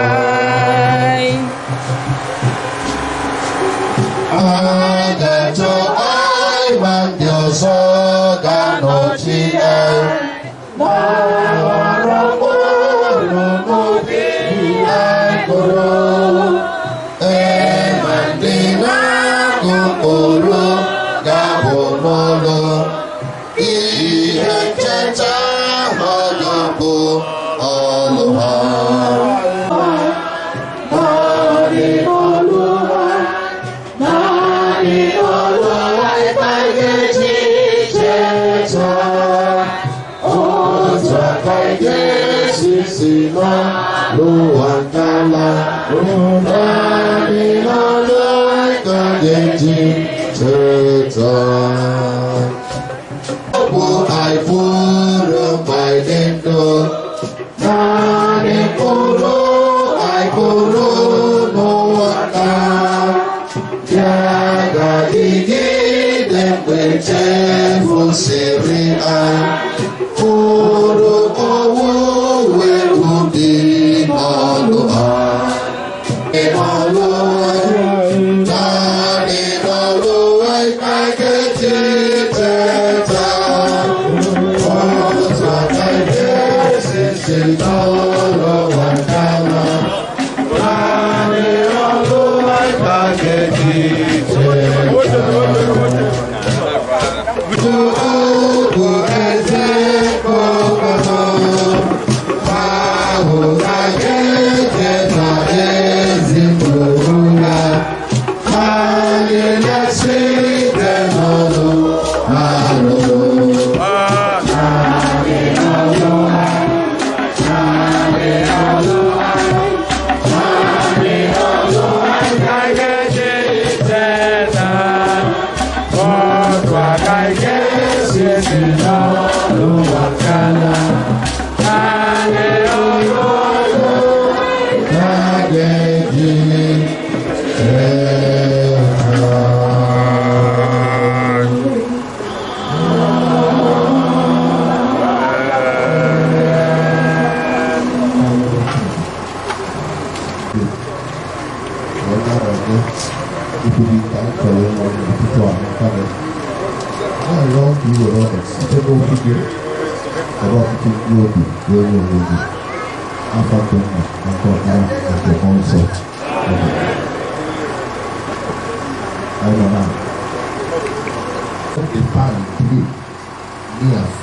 Agajọ ịma ndị ọzọ ga-anọchi n'ọrụ ọrụ n'obi agụrụ ịma ndị na-agụkpụrụ ga-abụ n'ụlọ ihe ncheta ha ga-abụ ọlụ ha. Luangkala Runani Nalaka Genji Cheta Obu I puru by dendo Nani puru I puru no waka Yaga digi demwe chefu siri ai Puru owu di Aloha, Aloha, Tani Aloha, I get it, what I guess is in Aloha, Tani Aloha, I get it,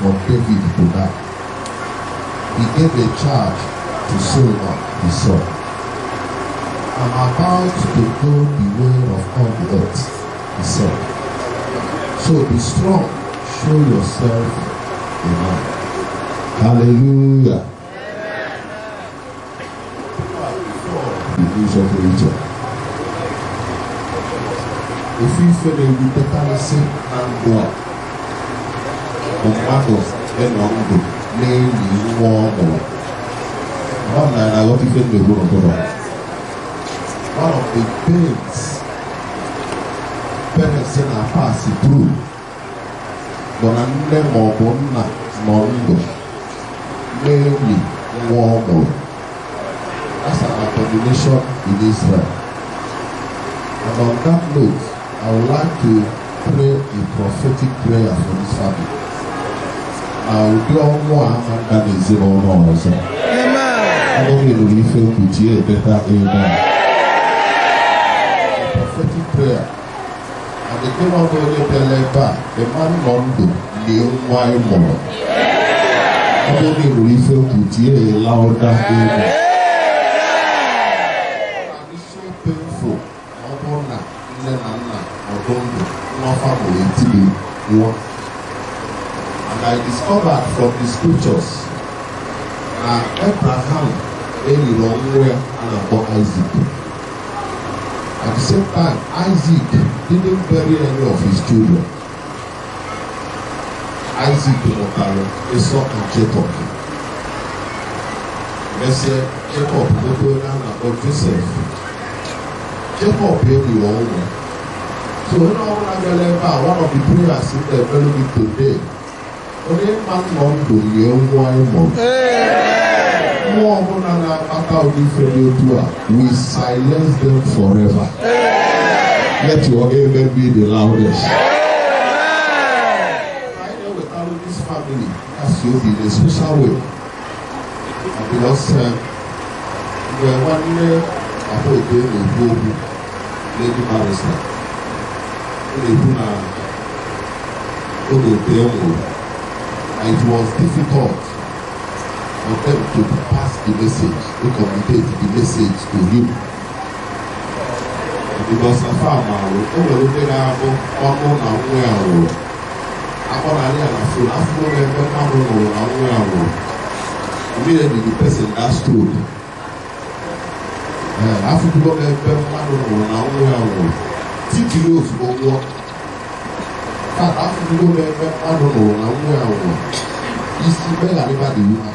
for David to die. He gave a charge to Solomon, his son. I'm about to go the way of all the earth, he said. So be strong, show yourself a man. Hallelujah. The news of religion. If you feel that you better listen and go up. Mmadụ ịnọndụ n'enyi nwa ọmụrụ ọ na aghọta ife ndị gburu gburu. One of the pains parents na-pass through bụ na nne maọbụ nna nọ ndụ n'enyi nwa ọmụrụ. That's an abomination in Israel. And on that note, I would like to pray a prophetic prayer for this family. Now, we all know that is the honor also. I don't need to refill with you better. Amen. A prophetic prayer. And the king of the man Mondo, the wine more. I don't need to refill with you louder. Amen. It's so painful. And I discovered from the scriptures Abraham any wrong and about Isaac. At the same time, Isaac didn't bury any of his children. Isaac, Esau and Jacob. Let's say Jacob, about Joseph. Jacob any wrong. So when one of the prayers in the melody today, only man not to hear one more. More than we silence them forever. Let your amen be the loudest. I know without this family, as you be a special way. Because when one year about the Lady Barrister. It was difficult for them to pass the message, to communicate the message to him. Because the farmer will take out one and immediately the person understood. Títí yóò fi gbogbo káàkiri àfihàn mẹ́fẹ́ adùnmọ̀ àwọn àwọn isi bẹ́ẹ̀ àríbàdì wíwá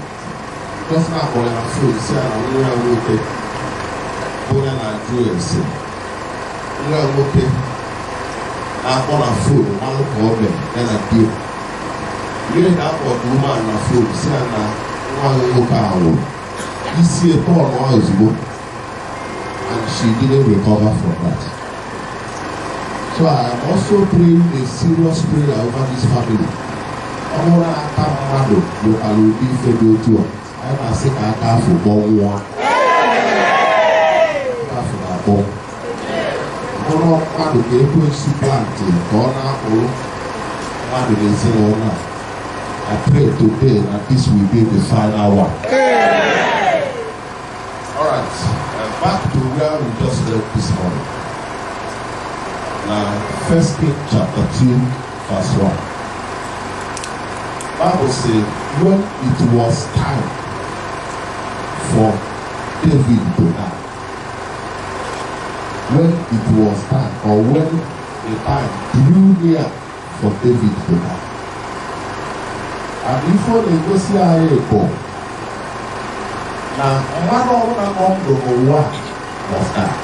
lọ́sí àkọlẹ̀ àfihàn sí àwọn àwọn òkè bóyá náà ju ẹ̀sìn àwọn òkè àkọlẹ̀ àfihàn wọn kọ́ ọbẹ̀ ẹ̀nà díò ilé ìdáàbọ̀ ọdún máa nà fóònù sí àná wọn òkè àwọn isi ẹ̀kọ́ ọ̀nà àzùgbò and she didn't recover from that. So I am also praying a serious prayer over this family. Ọmọ náà ká mmadụ bụ alụmdi ife dị otu a. Anyị na-asị ka aka afọ gbọọ nwa. Afọ na-akpọ. Ọmụrụ mmadụ ka ekwensu plantị ka ọ na-akpụrụ mmadụ n'ezinụlọ a. I pray today that this will be the final one. Alright, back to where we just read this morning. Now, 1 Kings chapter 2, verse 1. Bible says, when it was time for David to die, when it was time, or when the time drew near for David to die, and before they go see Ayeko, now, one of them was that.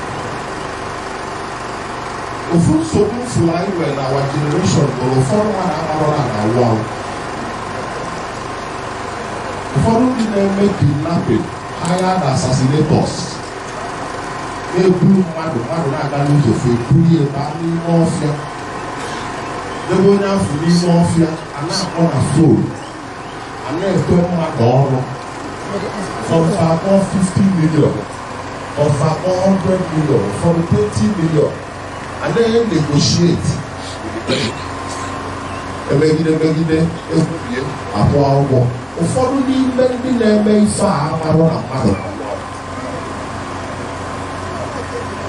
Ofu nsogbu fly well our generation bụ ụfọdụ mmadụ amarọla na wow. Ụfọdụ ndị na-eme kidnapping, hired assassinators. Na-eburu mmadụ na-aga n'ụzọ fe eburu ya baa n'ime ọfịa. Debe onye afọ n'ime ọfịa, a na-akpọ na phone, a na-efe mmadụ ọrụ. Ụfọdụ akpọ 50 million, ụfọdụ akpọ 100 million, ụfọdụ 20 million. And then negotiate. Emegide abụọ ụgwọ. Ụfọdụ n'ime ndị na-eme ife a amarụ na mmadụ.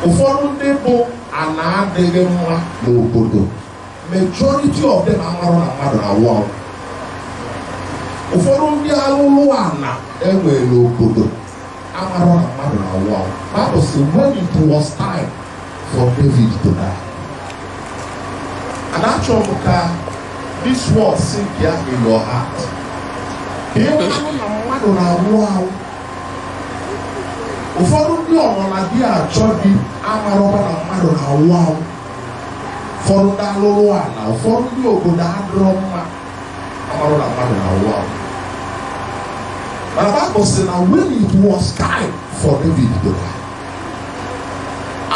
Ụfọdụ ndị bụ ana adịghị mma n'obodo. Majority of them amarụ na mmadụ na-awụ awụ. Ụfọdụ ndị alụlụ ana enwere n'obodo amarụ na mmadụ na-awụ awụ. Bible says when it was time for David to die. And actually, this word sink here in your heart. Ụfọdụ ndị ọnọla gị achọ gị amarọba na mmadụ na-awụ awụ. Ụfọdụ ndị alụrụ ala, ụfọdụ ndị obodo adịrọ mma amarọ na mmadụ na-awụ awụ. But the Bible says now when it was time for David to die,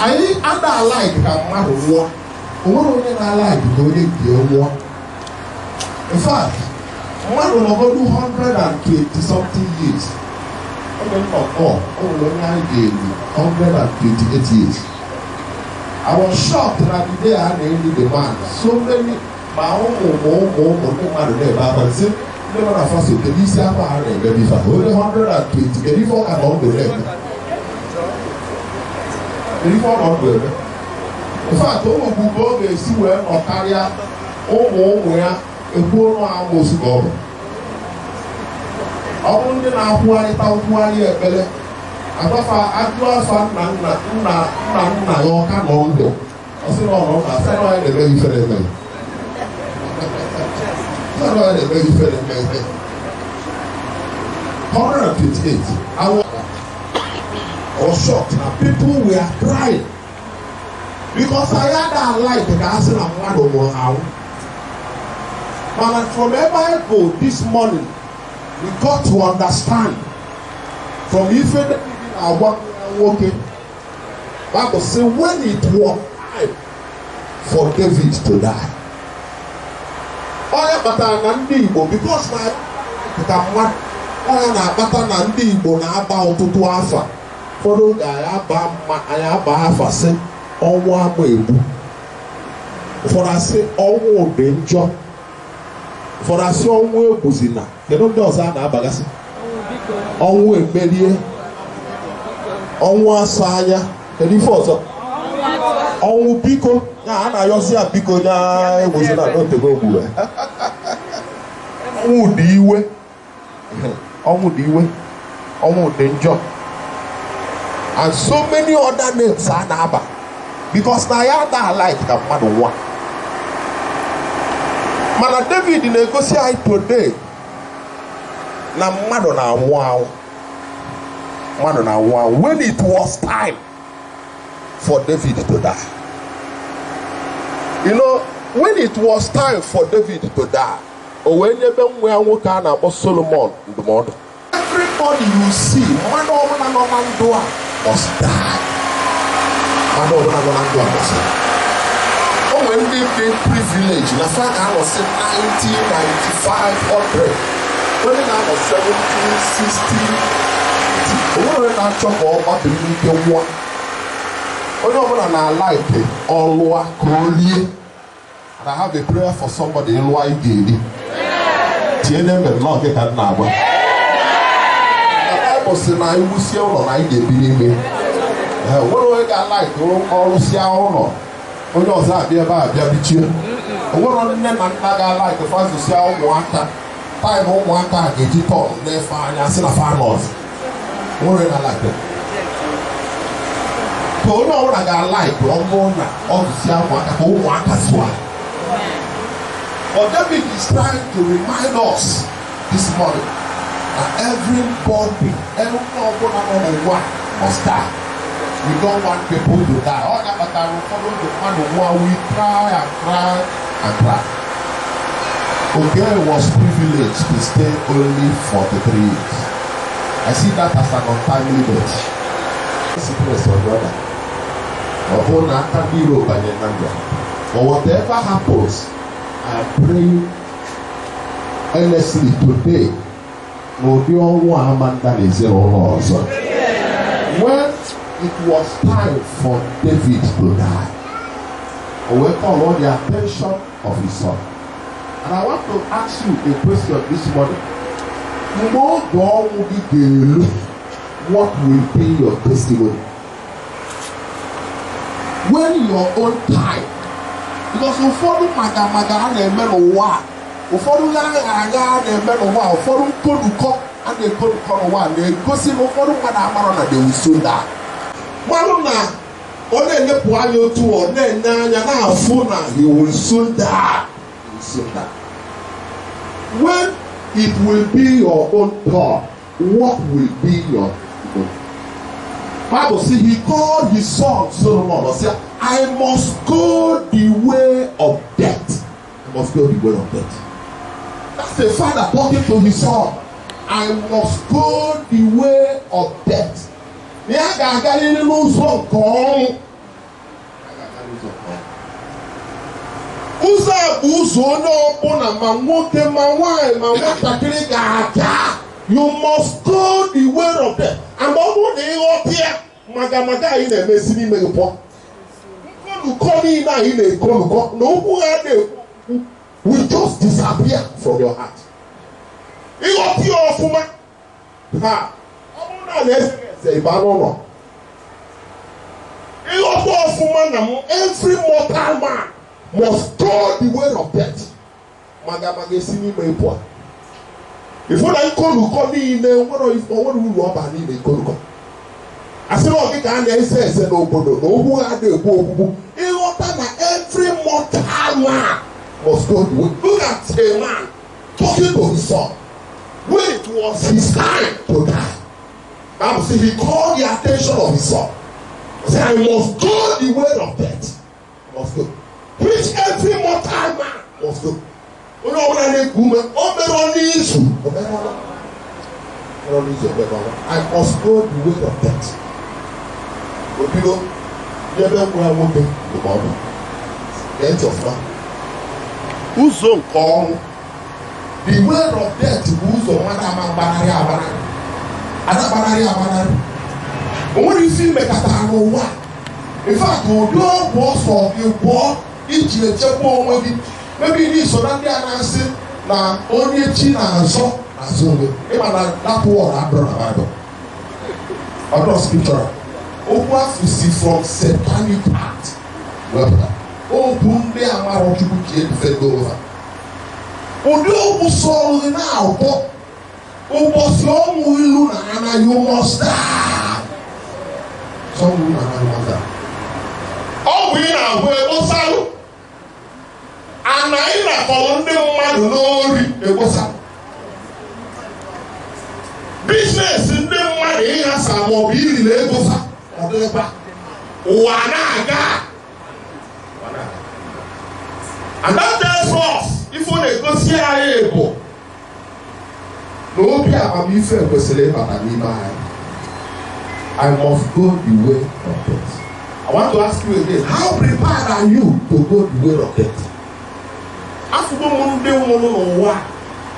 anyị ada like ka mmadụ nwụọ What do you like to go to? In fact, one will go to 120 something years. Only 128 years. I was shocked that the day I named the man. So many, my own there, but I said, never have first to this year, only 120, the river and all the leg. The river on the leg. In fact, all of the boys they see where or carry where a poor man was go. I wouldn't know why it out why you better. I thought fan na your can on there. I said, no, I said, I had a very fair man. I had a very fair man. 158. I was shocked. Now people were crying. Because I had that light and I said, I'm not over how. But from wherever I go this morning, we got to understand from even our walking, Bible says when it was time for David to die. Oh yeah, but I'm because my Nandi na about to Alpha. Follow the Alpha say. Ọnwụ ama egbu ụfọdụ asị ọnwụ dị njọ ụfọdụ asị ọnwụ egbuzina kedu ndị ọzọ a na-abagasị ọnwụ emerie ọnwụ asa anya kedu ife ọzọ ọnwụ biko ya a na-ayọzi ya biko ya egbuzina n'otego ogburu ọnwụ dị iwe ọnwụ dị njọ and so many other names a na-aba. Because na ya da like ka mmadụ nwa. Mana David na-egosi anyị today na mmadụ na-anwụ anwụ. Mmadụ na-anwụ anwụ. When it was time for David to die. You know, when it was time for David to die, o wee nyebe nwa ya nwoke a na-akpọ Solomon ndụmọdụ. Everybody you see, mmadụ ọbụla nọ na ndụ a must die. I know what I'm going to do. Oh, when they big privilege, the fact I was in 1995 or when I was 17, 16, when I talk about the new one, when I like it, all and I have a prayer for somebody in why gay. Tell them the Lord get that now. I was in I will see all I get me. What do I like? All see our onye ọzọ abịa ebe a bịa bichie onwere nne na nna ga-ala ike fasụsi ụmụaka taịm ụmụaka a ga-eji tọn n'efe anya si na fanọs nwere na-ala ike ka onye ọbụla ga-ala ike ọ bụrụ na ọ gụsi ụmụaka ka ụmụaka zụa. But David is trying to remind us this morning that everybody ọbụla nọ n'ụwa must die. We don't want people to die. All that but I will follow the man who we cry and cry and cry. Okay, was privileged to stay only 43 years. I see that as an untimely death. Sickness or brother. But whatever happens, I am praying earnestly today. No, the one man that is also. When it was time for David to die, we call on the attention of his son. And I want to ask you a question this morning. What will be your testimony? When your own time, because ụfọdụ maga na-eme n'ụwa, ụfọdụ na-eme n'ụwa, ụfọdụ nkọdụkọ a na-ekọdụkọ n'ụwa na-egosi na ụfọdụ mmadụ amara na they will soon die. Mmanụ na ọ na-elepụ anya otu ọ na-enye anya na-afụ na he will soon die. He will soon die. When it will be your own turn, what will be your own? Bible says he called his son Solomon and said, I must go the way of death. I must go the way of death. That's the father talking to his son. I must go the way of death. ụzọ a bụ ụzọ onye ọbụla ma nwoke ma nwaanyị ma nwatakịrị ga-aga. You must go the way of them. And ọ bụrụ na ịghọta ya maga anyị na-emesi n'ime gị pụọ. Nkọlụkọ niile anyị na-ekọlụkọ na okwu ha na-ekwu will just disappear from your heart. Ịghọta ya ọfụma ha ọ bụrụ na na-ese ịba n'ụlọ. Ịghọta ọfụma na every mortal man must go the way of death. Maga esi n'ime pụọ. Ifo na nkọlụkọ niile nwere uru ọba niile nkọlụkọ. Asịrị ọgị ka a na-ese ese n'obodo na okwu ha na-ekwu okwukwu. Ịghọta na every mortal man must go the way. Look at a man talking to his son when it was his time to die. Bible says he called the attention of his son. He said, I must go the way of death. I must go. Which every mortal man must go. Onye ọbụla na-ekwu ume o mere ọnụ izu I must go the way of death. Obido ebe nwa nwoke ndụmọdụ end of man. Ụzọ nke ọnwụ the way of death bụ ụzọ mmadụ ama agbanarị agbanarị. O nwere isi mmekọta n'ụwa. In fact, ụdị ọgwụ ọsọ gị gwọọ iji echekwa onwe gị. Maybe ndị so na ndị a na-asị na onye chi na-azọ onwe. Ịma na that word abụrụ na Bible. Ọdọ scripture. Okwu afọ si from satanic act. Okwu ndị amara Chukwu ji edufego ụwa. Ụdị okwu sọrọ gị na-akwọ. Ụbọchị ọnwụ ilu na ana you must die. Sọnwụ na ana you must die. Ọ bụ ị na-agwụ egbosalụ. Ana ị na-akọrọ ndị mmadụ n'ori egbosa. Biznes ndị mmadụ ịghasa maọbụ iri na egbosa. Ọ dị ebe a. Ụwa na-aga. And that tells us ife ọ na-egosi anyị bụ na obi amamife kwesịrị ịbata n'ime anyị. I must go the way of death. I want to ask you again, how prepared are you to go the way of death? Afụgo m ndị nwụrụ n'ụwa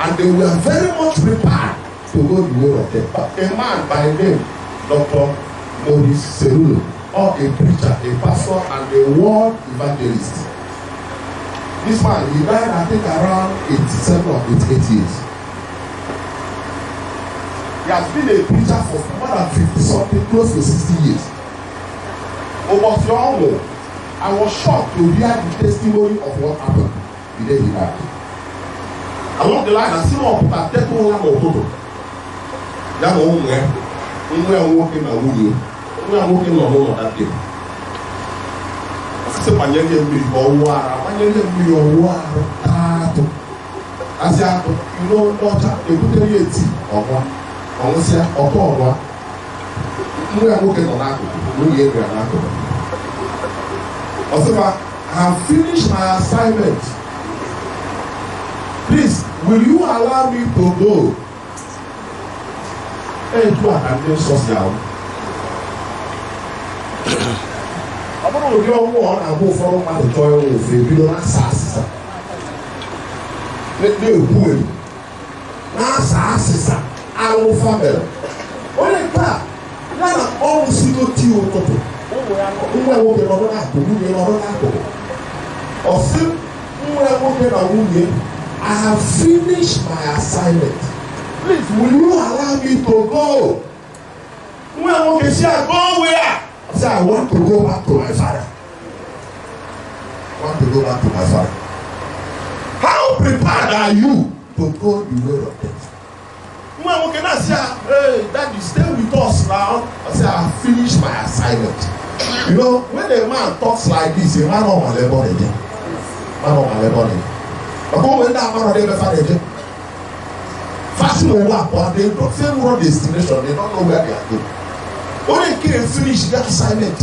and they were very much prepared to go the way of death. But a man by name Dr. Maurice Cerullo, or a preacher, a pastor and a world evangelist. This man, he died I think around 87 or 88 years. He has been a preacher for more than 50 something, close to 60 years. Over your I was shocked to hear the testimony of what happened the day he died. Along the line, I see more people that take one or two. That one where we are working on Woody, we are working on that day. I said, my young lady, or water, my young lady, or water. I said, you know, daughter, they put a tea or one. I was here, or one. We are working on that. We are that. I have finished my assignment. Please, will you allow me to go? Hey, do I can social? I'm going to go on and go from my toil with a billion assassins. Let me win. Assassins, I will family. Only that, not an all single tea. Nwa nwoke nọ n'akụ nwunye nọ n'akụ. Ọsị nwa nwoke na nwunye, I have finished my assignment. Please, will you allow me to go? Nwa nwoke say, go where? I say, I want to go back to my father. I want to go back to my father. How prepared are you to go the way of death? Nwa nwoke na say, hey, daddy, stay with us now. I say, I have finished my assignment. You know, when a man talks like this, a man on my labor again. Man on my labor again. But when that man on the labor again, fasting over, but they don't say what destination, they don't know where they are going. When they can't finish that assignment,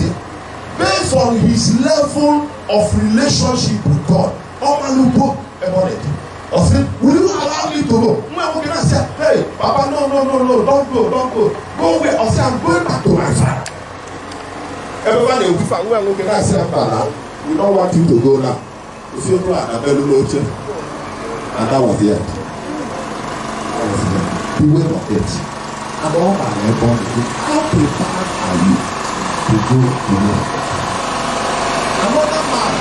based on his level of relationship with God, all man will go about it. I said, will you allow me to go? When can I say, hey, Papa, no, don't go. Go where? I say, I'm going back to my father. Everybody will be fine. We don't want you to go now. If you know I'm a little and that was the end. Beware of it. And all my effort, how prepared are you to go to work? Another man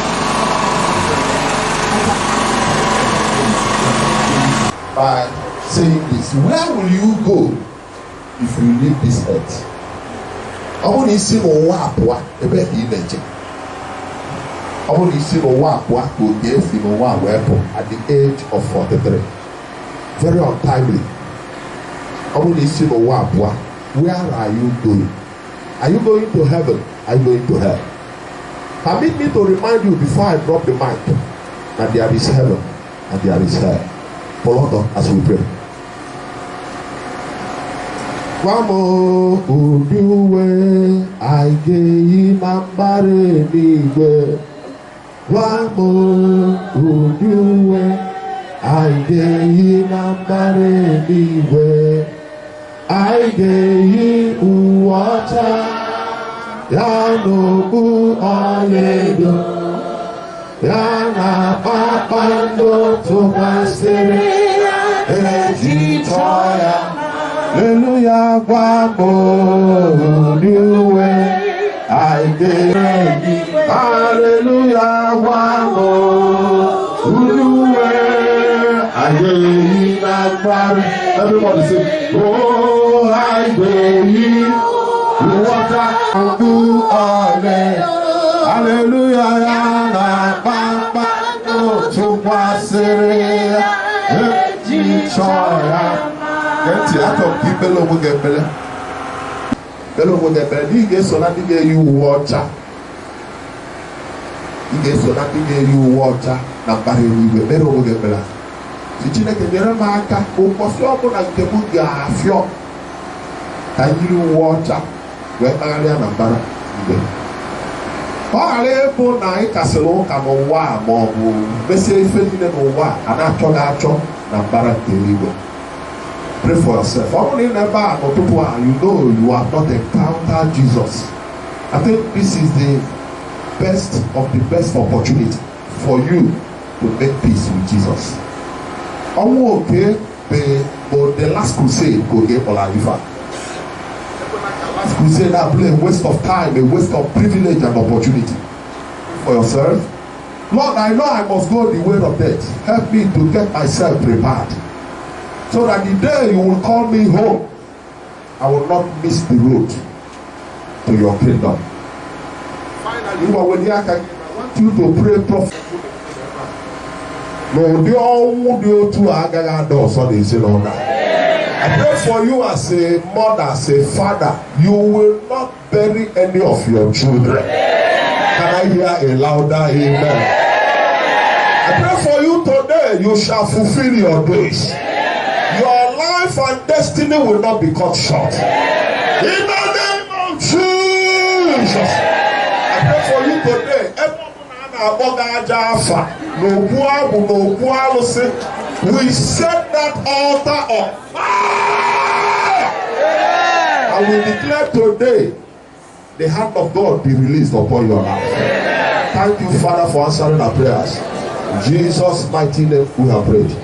by saying this, where will you go if you leave this earth? I want to see more wapwa, a better image. I want to see more wapwa who gave him a weapon at the age of 43. Very untimely. I want to see more wapwa. Where are you going? Are you going to heaven? Are you going to hell? Permit me to remind you before I drop the mic that there is heaven and there is hell. Follow us as we pray. Wamo uduwe aige mambare niwe. Wamo uduwe aige mambare niwe. Aige uwata yano ualedo. Yana papando tobastere ejitoya. Hallelujah, wamo uduwe aige. Hallelujah, wamo uduwe aige mambare. Everybody say, oh, aige water do ole. Hallelujah, yana papa no tubasere ejitoya. Get out of people who get better. Bello will get better. You get so that you water. You get so that you water. Now, but you will get better. Si tu n'es que de remarquer, au profond pour la déboule à fion. Can you water? Where are you? Nambara. Parler pour naï casserole comme wa mon monsieur fait une wa anacho nambara terrible. Pray for yourself. Only never you know you have not encountered Jesus. I think this is the best of the best opportunity for you to make peace with Jesus. Oh, okay, but the last crusade go get Oladifa. Last crusade that play a waste of time, a waste of privilege and opportunity for yourself. Lord, I know I must go the way of death. Help me to get myself prepared. So that the day you will call me home, I will not miss the road to your kingdom. Finally, I want you to pray prophetically. No, they all do to Agaga so they say no. I pray for you as a mother, as a father, you will not bury any of your children. Can I hear a louder amen? I pray for you today, you shall fulfill your days. Your life and destiny will not be cut short. In the name of Jesus. I pray for you today. We set that altar on fire. And we declare today the hand of God be released upon your life. Thank you, Father, for answering our prayers. In Jesus' mighty name we have prayed.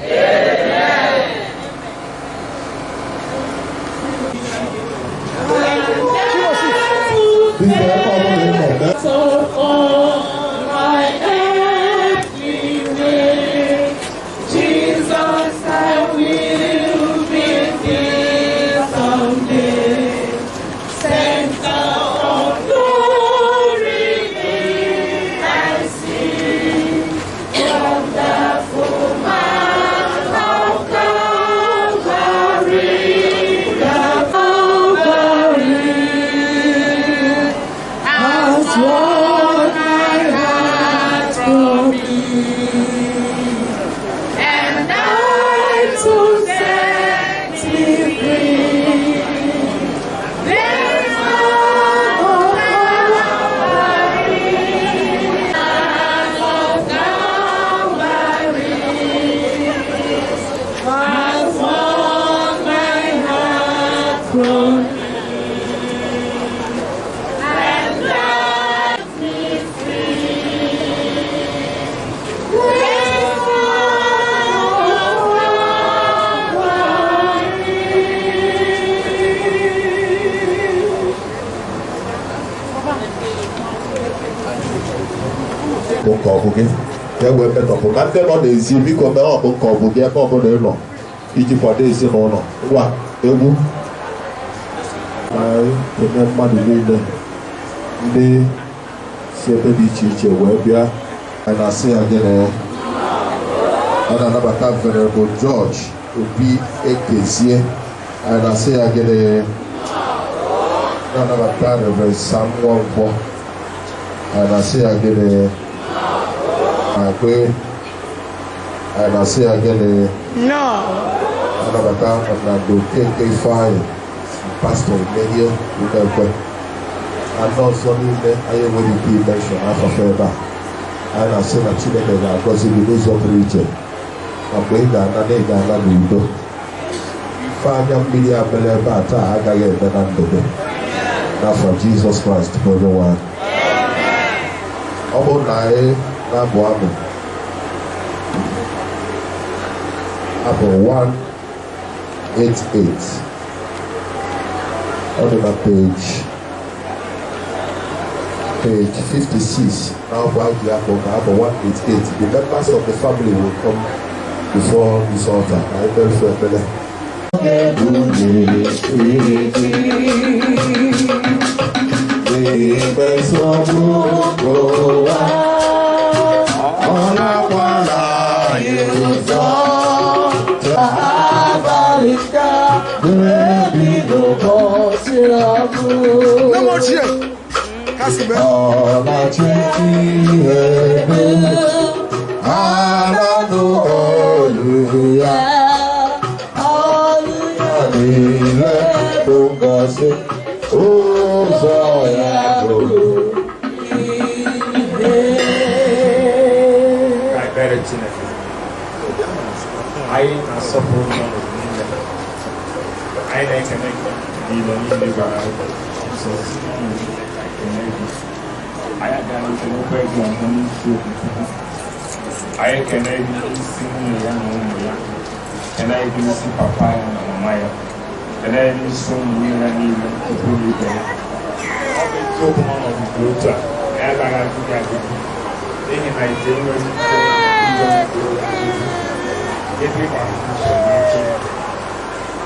bụ gị ka e wee metọpụ na ndị nọ n'ezi biko mee ọ bụ nke ọ bụ gị ebe ọbụla ị nọ iji kwado ezinụlọ ngwa egwu eme mmadụ niile ndị si ebe dị iche iche wee bịa anyị na-asị ya gịnị a na-anabata Venerable George Obi Ekezie anyị na-asị ya gịnị na-anabata Reverend Sam Nwankwo anyị na-asị ya gịnị akwe anyị na-asị ya gịnị anabata Fernando Keke Ifeanyi Pastor Menye Udekwe and ọzọ niile anyị enweghị ike imenshọn afọfọ ebe a anyị na-asị na Chineke ga-agọzi gị n'ụzọ pụrụ iche ma mgbe ị ga-ana na ị ga-ana n'udo ife anya mmiri abịala ebe a taa agaghị eme na ndụ gị n'afọ Jizọs Kraịst bụ onye nwe anyị. Ọ bụrụ na anyị na-abụ abụ 188 ọ dị na page 56 now while the apple have 188 the members of the family will come before this altar. I very better. No more cheer. I can even see and I can see Papa and Maya, and I even saw me and even to put it there. I'll be talking on the daughter, and I have to get it. Then I generally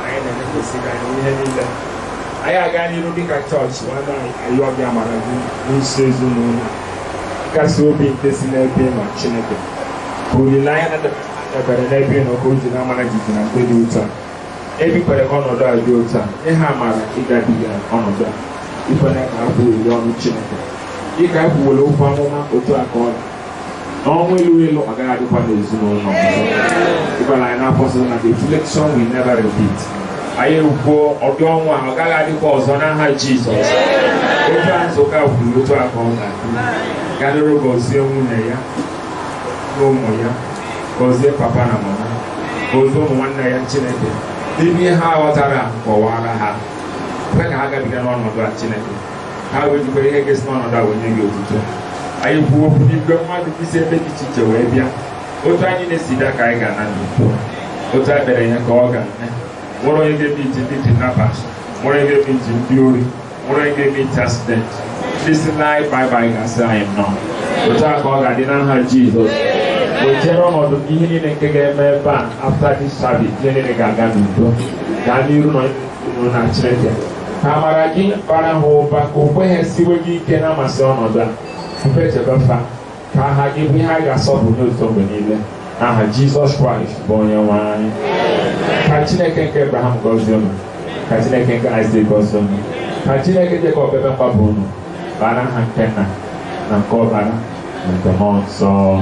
I never see that. I got you looking at church one night. I love your man. Who says you know? Because we'll be testing a pin or chineke. Who rely on the Bernabin or goes in a manager and the daughter. Everybody honor that daughter. A hammer, it got bigger honor that. If I have to learn chineke. If I will open one or two accord. Normally, we look at the panels, no. If I am not possible, the reflection will never repeat. I will go or don't want to go on Jesus. If I so go to a corner, gather go see Muneya, go Moya, go see Papa Namona, go to one day and Chineke. Leave me how Tara or Walaha. When I got begun on that Chineke. How will you pay against none of that when you go to? I will put you go out to say baby teacher, Wabia. What I need to see that I can do. What I better in a organ. What are you getting to Napas? What are you getting to Fury? What are you getting to accident? This is life by as I am now. But I call I didn't have Jesus. But Jerome of the beginning and get my back after this Sabbath, then I got Ganu, you know, naturally. Hamaraki, Paraho, Bako, where has Siwagi, Kenama son of that? Better Buffa. Kaha give me high as of no somebody. Ah, Jesus Christ, born your wine. Katina can Abraham goes him. Katina can Isaac goes him. Katina can take up a baboon. Bana and Kenna, and call Bana, and the month so.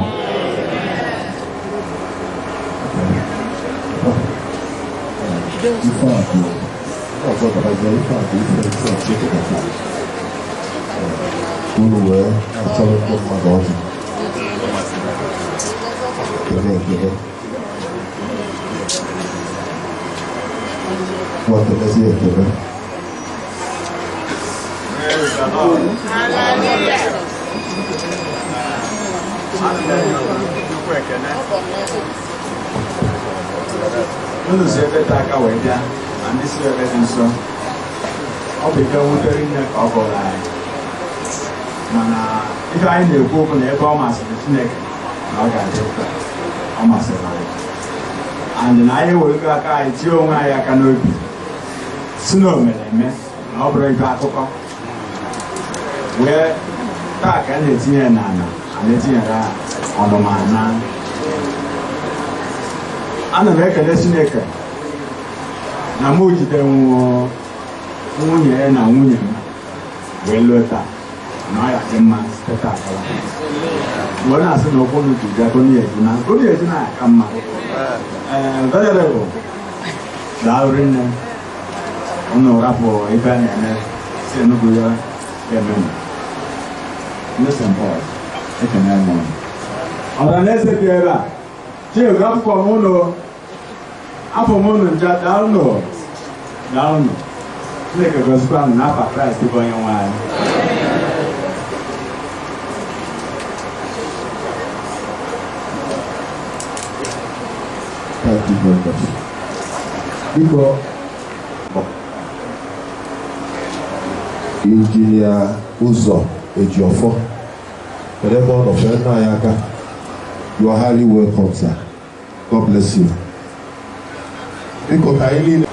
What the Messiah? Unu si ebe taa aka wee bịa na ndị si ebe dị nso ọ bụ ike wutere nne ka ọ gọrọ anyị mana ife anyị na-ekwu okwu na ebe ọ masịrị Chineke na ọ ga-adị ọ masịrị anyị and na anyị wego aka anyị tie onwe anyị aka n'obi si na o mere eme na ọ bụrụ ibe akụkọ wee taa ka a na-etinye ya n'ala a na-etinyere ọnụma na ana m ekele Chineke na mụ jide nwunye ya na nwunye m wee lụọ taa na ọ ya dị mma site taa akara mgbe na-asị na ụkwụ n'utu bịa onye eji na-aka mma venerable daalụ nne unu rapụ ibe a na-eme si Enugu ya ga-eme ndị St. Paul ekene m ọbara na-eze bi ebe a chiego afọ m ụnụ nja daalụ Chineke gọzikwa m n'afa Kraịst bụ onye nwe anyị. Thank you very much. Before Engineer Uzo Ejiofo, wherever of Ayaka, you are highly welcome, sir. God bless you. Because I need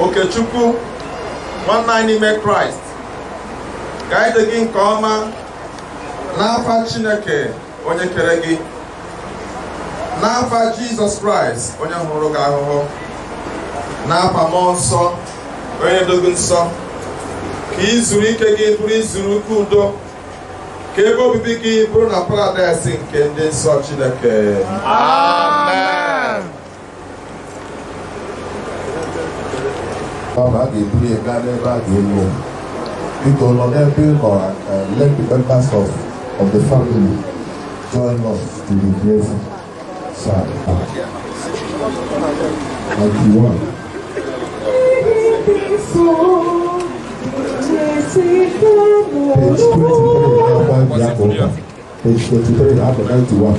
Okechukwu nwanne anyị n'ime Kraịst ka anyị dị gị nke ọma n'afa Chineke onye kere gị n'afa Jizọs Kraịst onye hụrụ gị ahụhụ n'afa Mmụọ Nsọ onye dị gị nsọ ka izuru ike gị bụrụ izuru ike udo ka ebe obibi gị bụrụ na paradaịs nke ndị nsọ Chineke. Amen. Baba ga-ebuli ebe a n'ebe a ga-elu biko nọ n'ebe nọ let the members of the family join us to be grateful. Sir. 91. Page 23 after 91.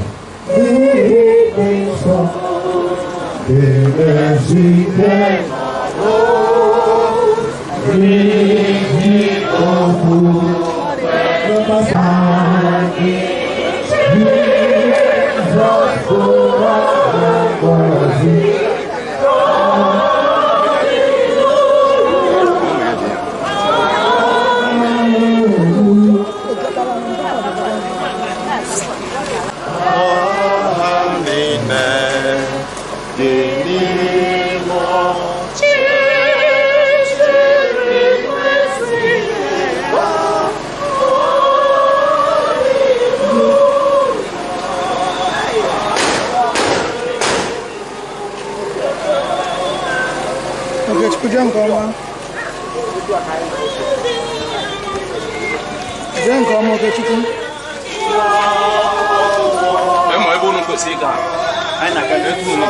Okechukwu. Emo ebe unu kwesịrị ịga anyị na-aga n'etu unu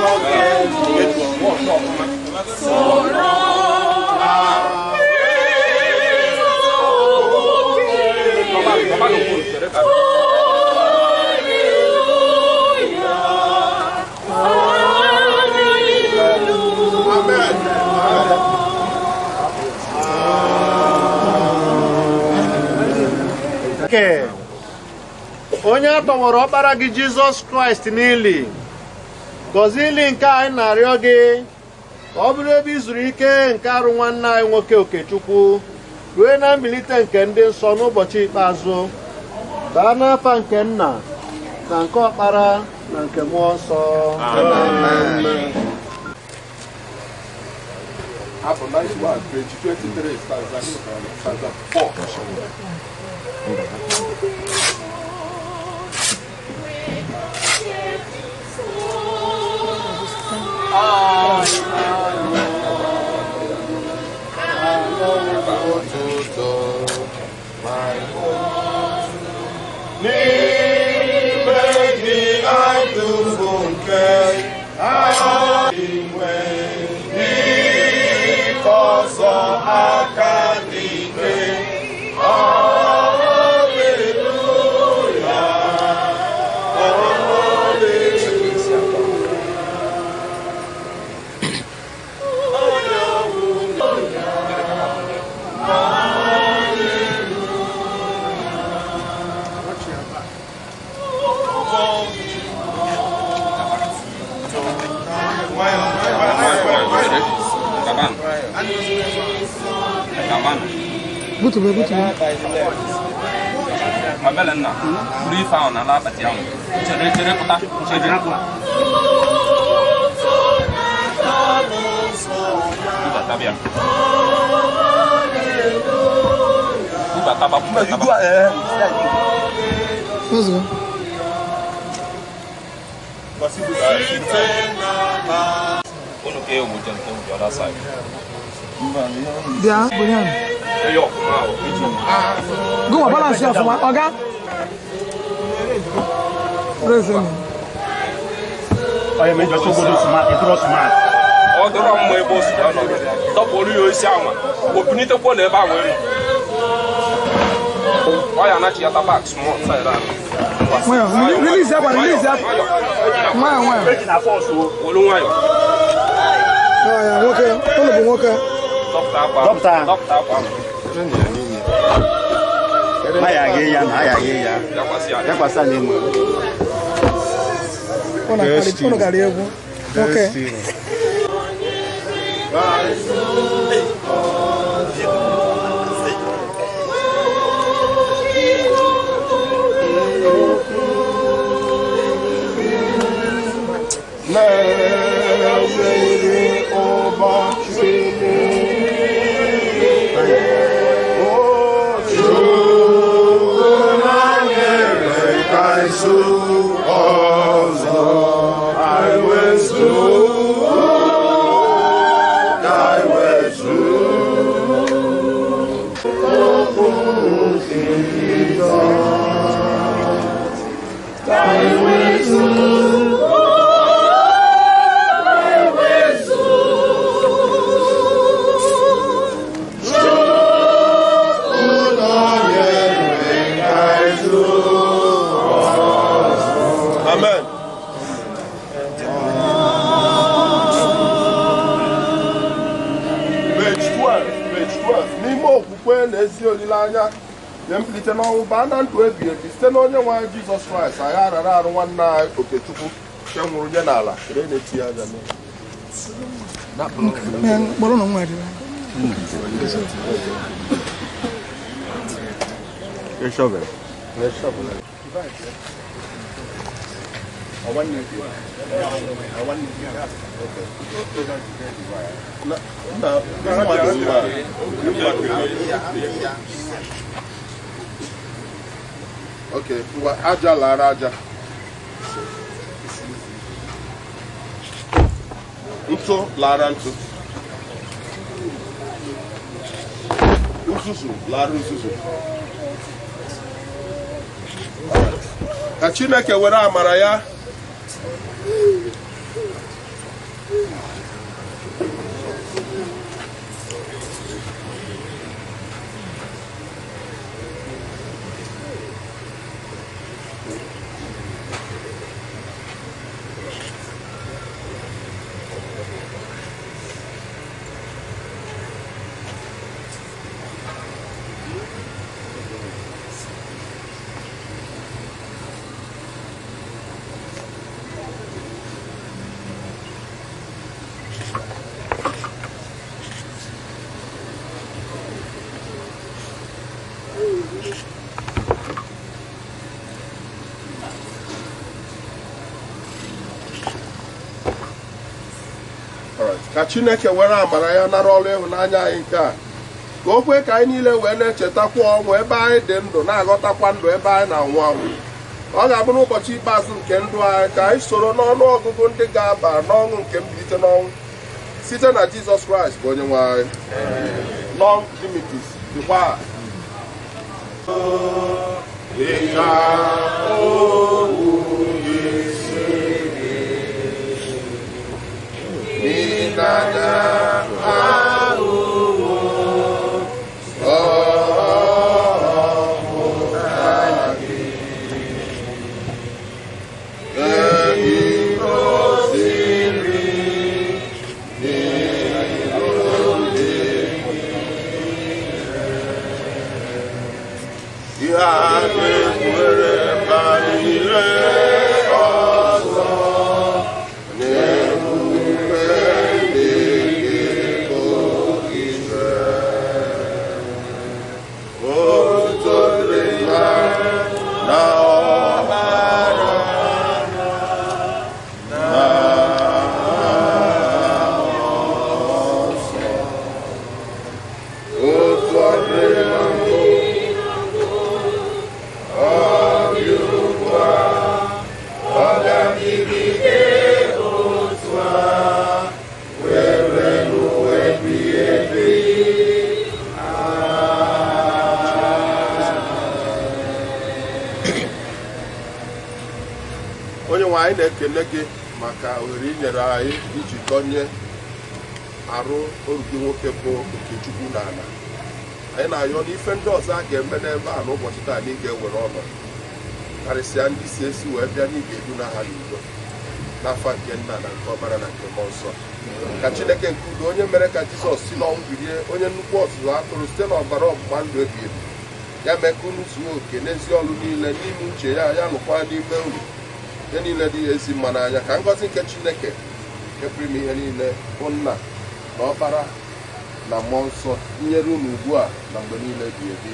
onye atọwara ọkpara gị Jizọs Kraịst n'ili gọzie ili nke anyị na-arịọ gị ka ọ bụrụ ebe izuru ike nke arụ nwanne anyị nwoke Okechukwu ruo na mbilite nke ndị nsọ n'ụbọchị ikpeazụ daa n'afa nke Nna na nke Ọkpara na nke Mmụọ Nsọ. Amen. Apple 91, page 23, stanza 4. Leave me, I do ọzọ aka n'ike. Butu. Mabelen na free found ala batiam. Chere puta, chere. Tabia. Taba. Let's go. Okay, we can go the other side. Yeah, Brian. Go on, balance here for my Oga. Listen. I am just so good smart, it was smart. All the wrong way was done. Stop all you sama. Open it up on the bar. Why are not your tabac small side? Release that one, release that. Why? Breaking a force. Okay. Doctor. Maya geya. Ya pasa nemo. Ona kali yangu. Okay. Site n'ọnwụ baa na ndụ ebi ebi site n'onye nwe anyị Jizọs Kraịst anyị arara arụ nwanne anyị Okechukwu nke nwụrụ nye n'ala ere na-eti ya aja Kpọrọ na nwa dị. Shovel. Okay, aja lara aja. Ntụ lara ntụ. Uzuzu lara uzuzu. Ka Chineke were amara ya ka Chineke were amara ya nara ọrụ ịhụnanya anyị nke a ka o kwe ka anyị niile wee na-echetakwa ọnwụ ebe anyị dị ndụ na-aghọtakwa ndụ ebe anyị na-anwụ anwụ. Ọ ga-abụ n'ụbọchị ikpeazụ nke ndụ anyị ka anyị soro n'ọnụ ọgụgụ ndị ga-aba n'ọṅụ nke mbilite n'ọnwụ site na Jizọs Kraịst bụ onye nwe anyị. Non limitis dịkwa Nada anyị na-ekele gị maka ohere inyere anyị iji gọnye arụ oru gị nwoke bụ Okechukwu n'ala. Anyị na-ayọ n'ife ndị ọzọ a ga-eme n'ebe a n'ụbọchị taa na ị ga-ewere ọnọdụ karịsịa ndị si esi wee bịa na ị ga-edu na ha n'udo n'afọ nke Nna na nke Ọbara na nke Mmụọ Nsọ. Ka Chineke nke udo, onye mere ka Jizọs si n'ọnwụ bilie, onye nnukwu ọzụzụ atụrụ site n'ọbara ọgbụgba ndụ ebighị ebi, ya mee ka unu zuo oke n'ezi ọrụ niile n'ime uche ya, ya lụkwa n'ime unu ihe niile dị ezi mma n'anya. Ka ngọzi nke Chineke nke pụrụ ime ihe niile bụ Nna na Ọkpara na Mmụọ Nsọ nyere unu ugbu a na mgbe niile dị ebi.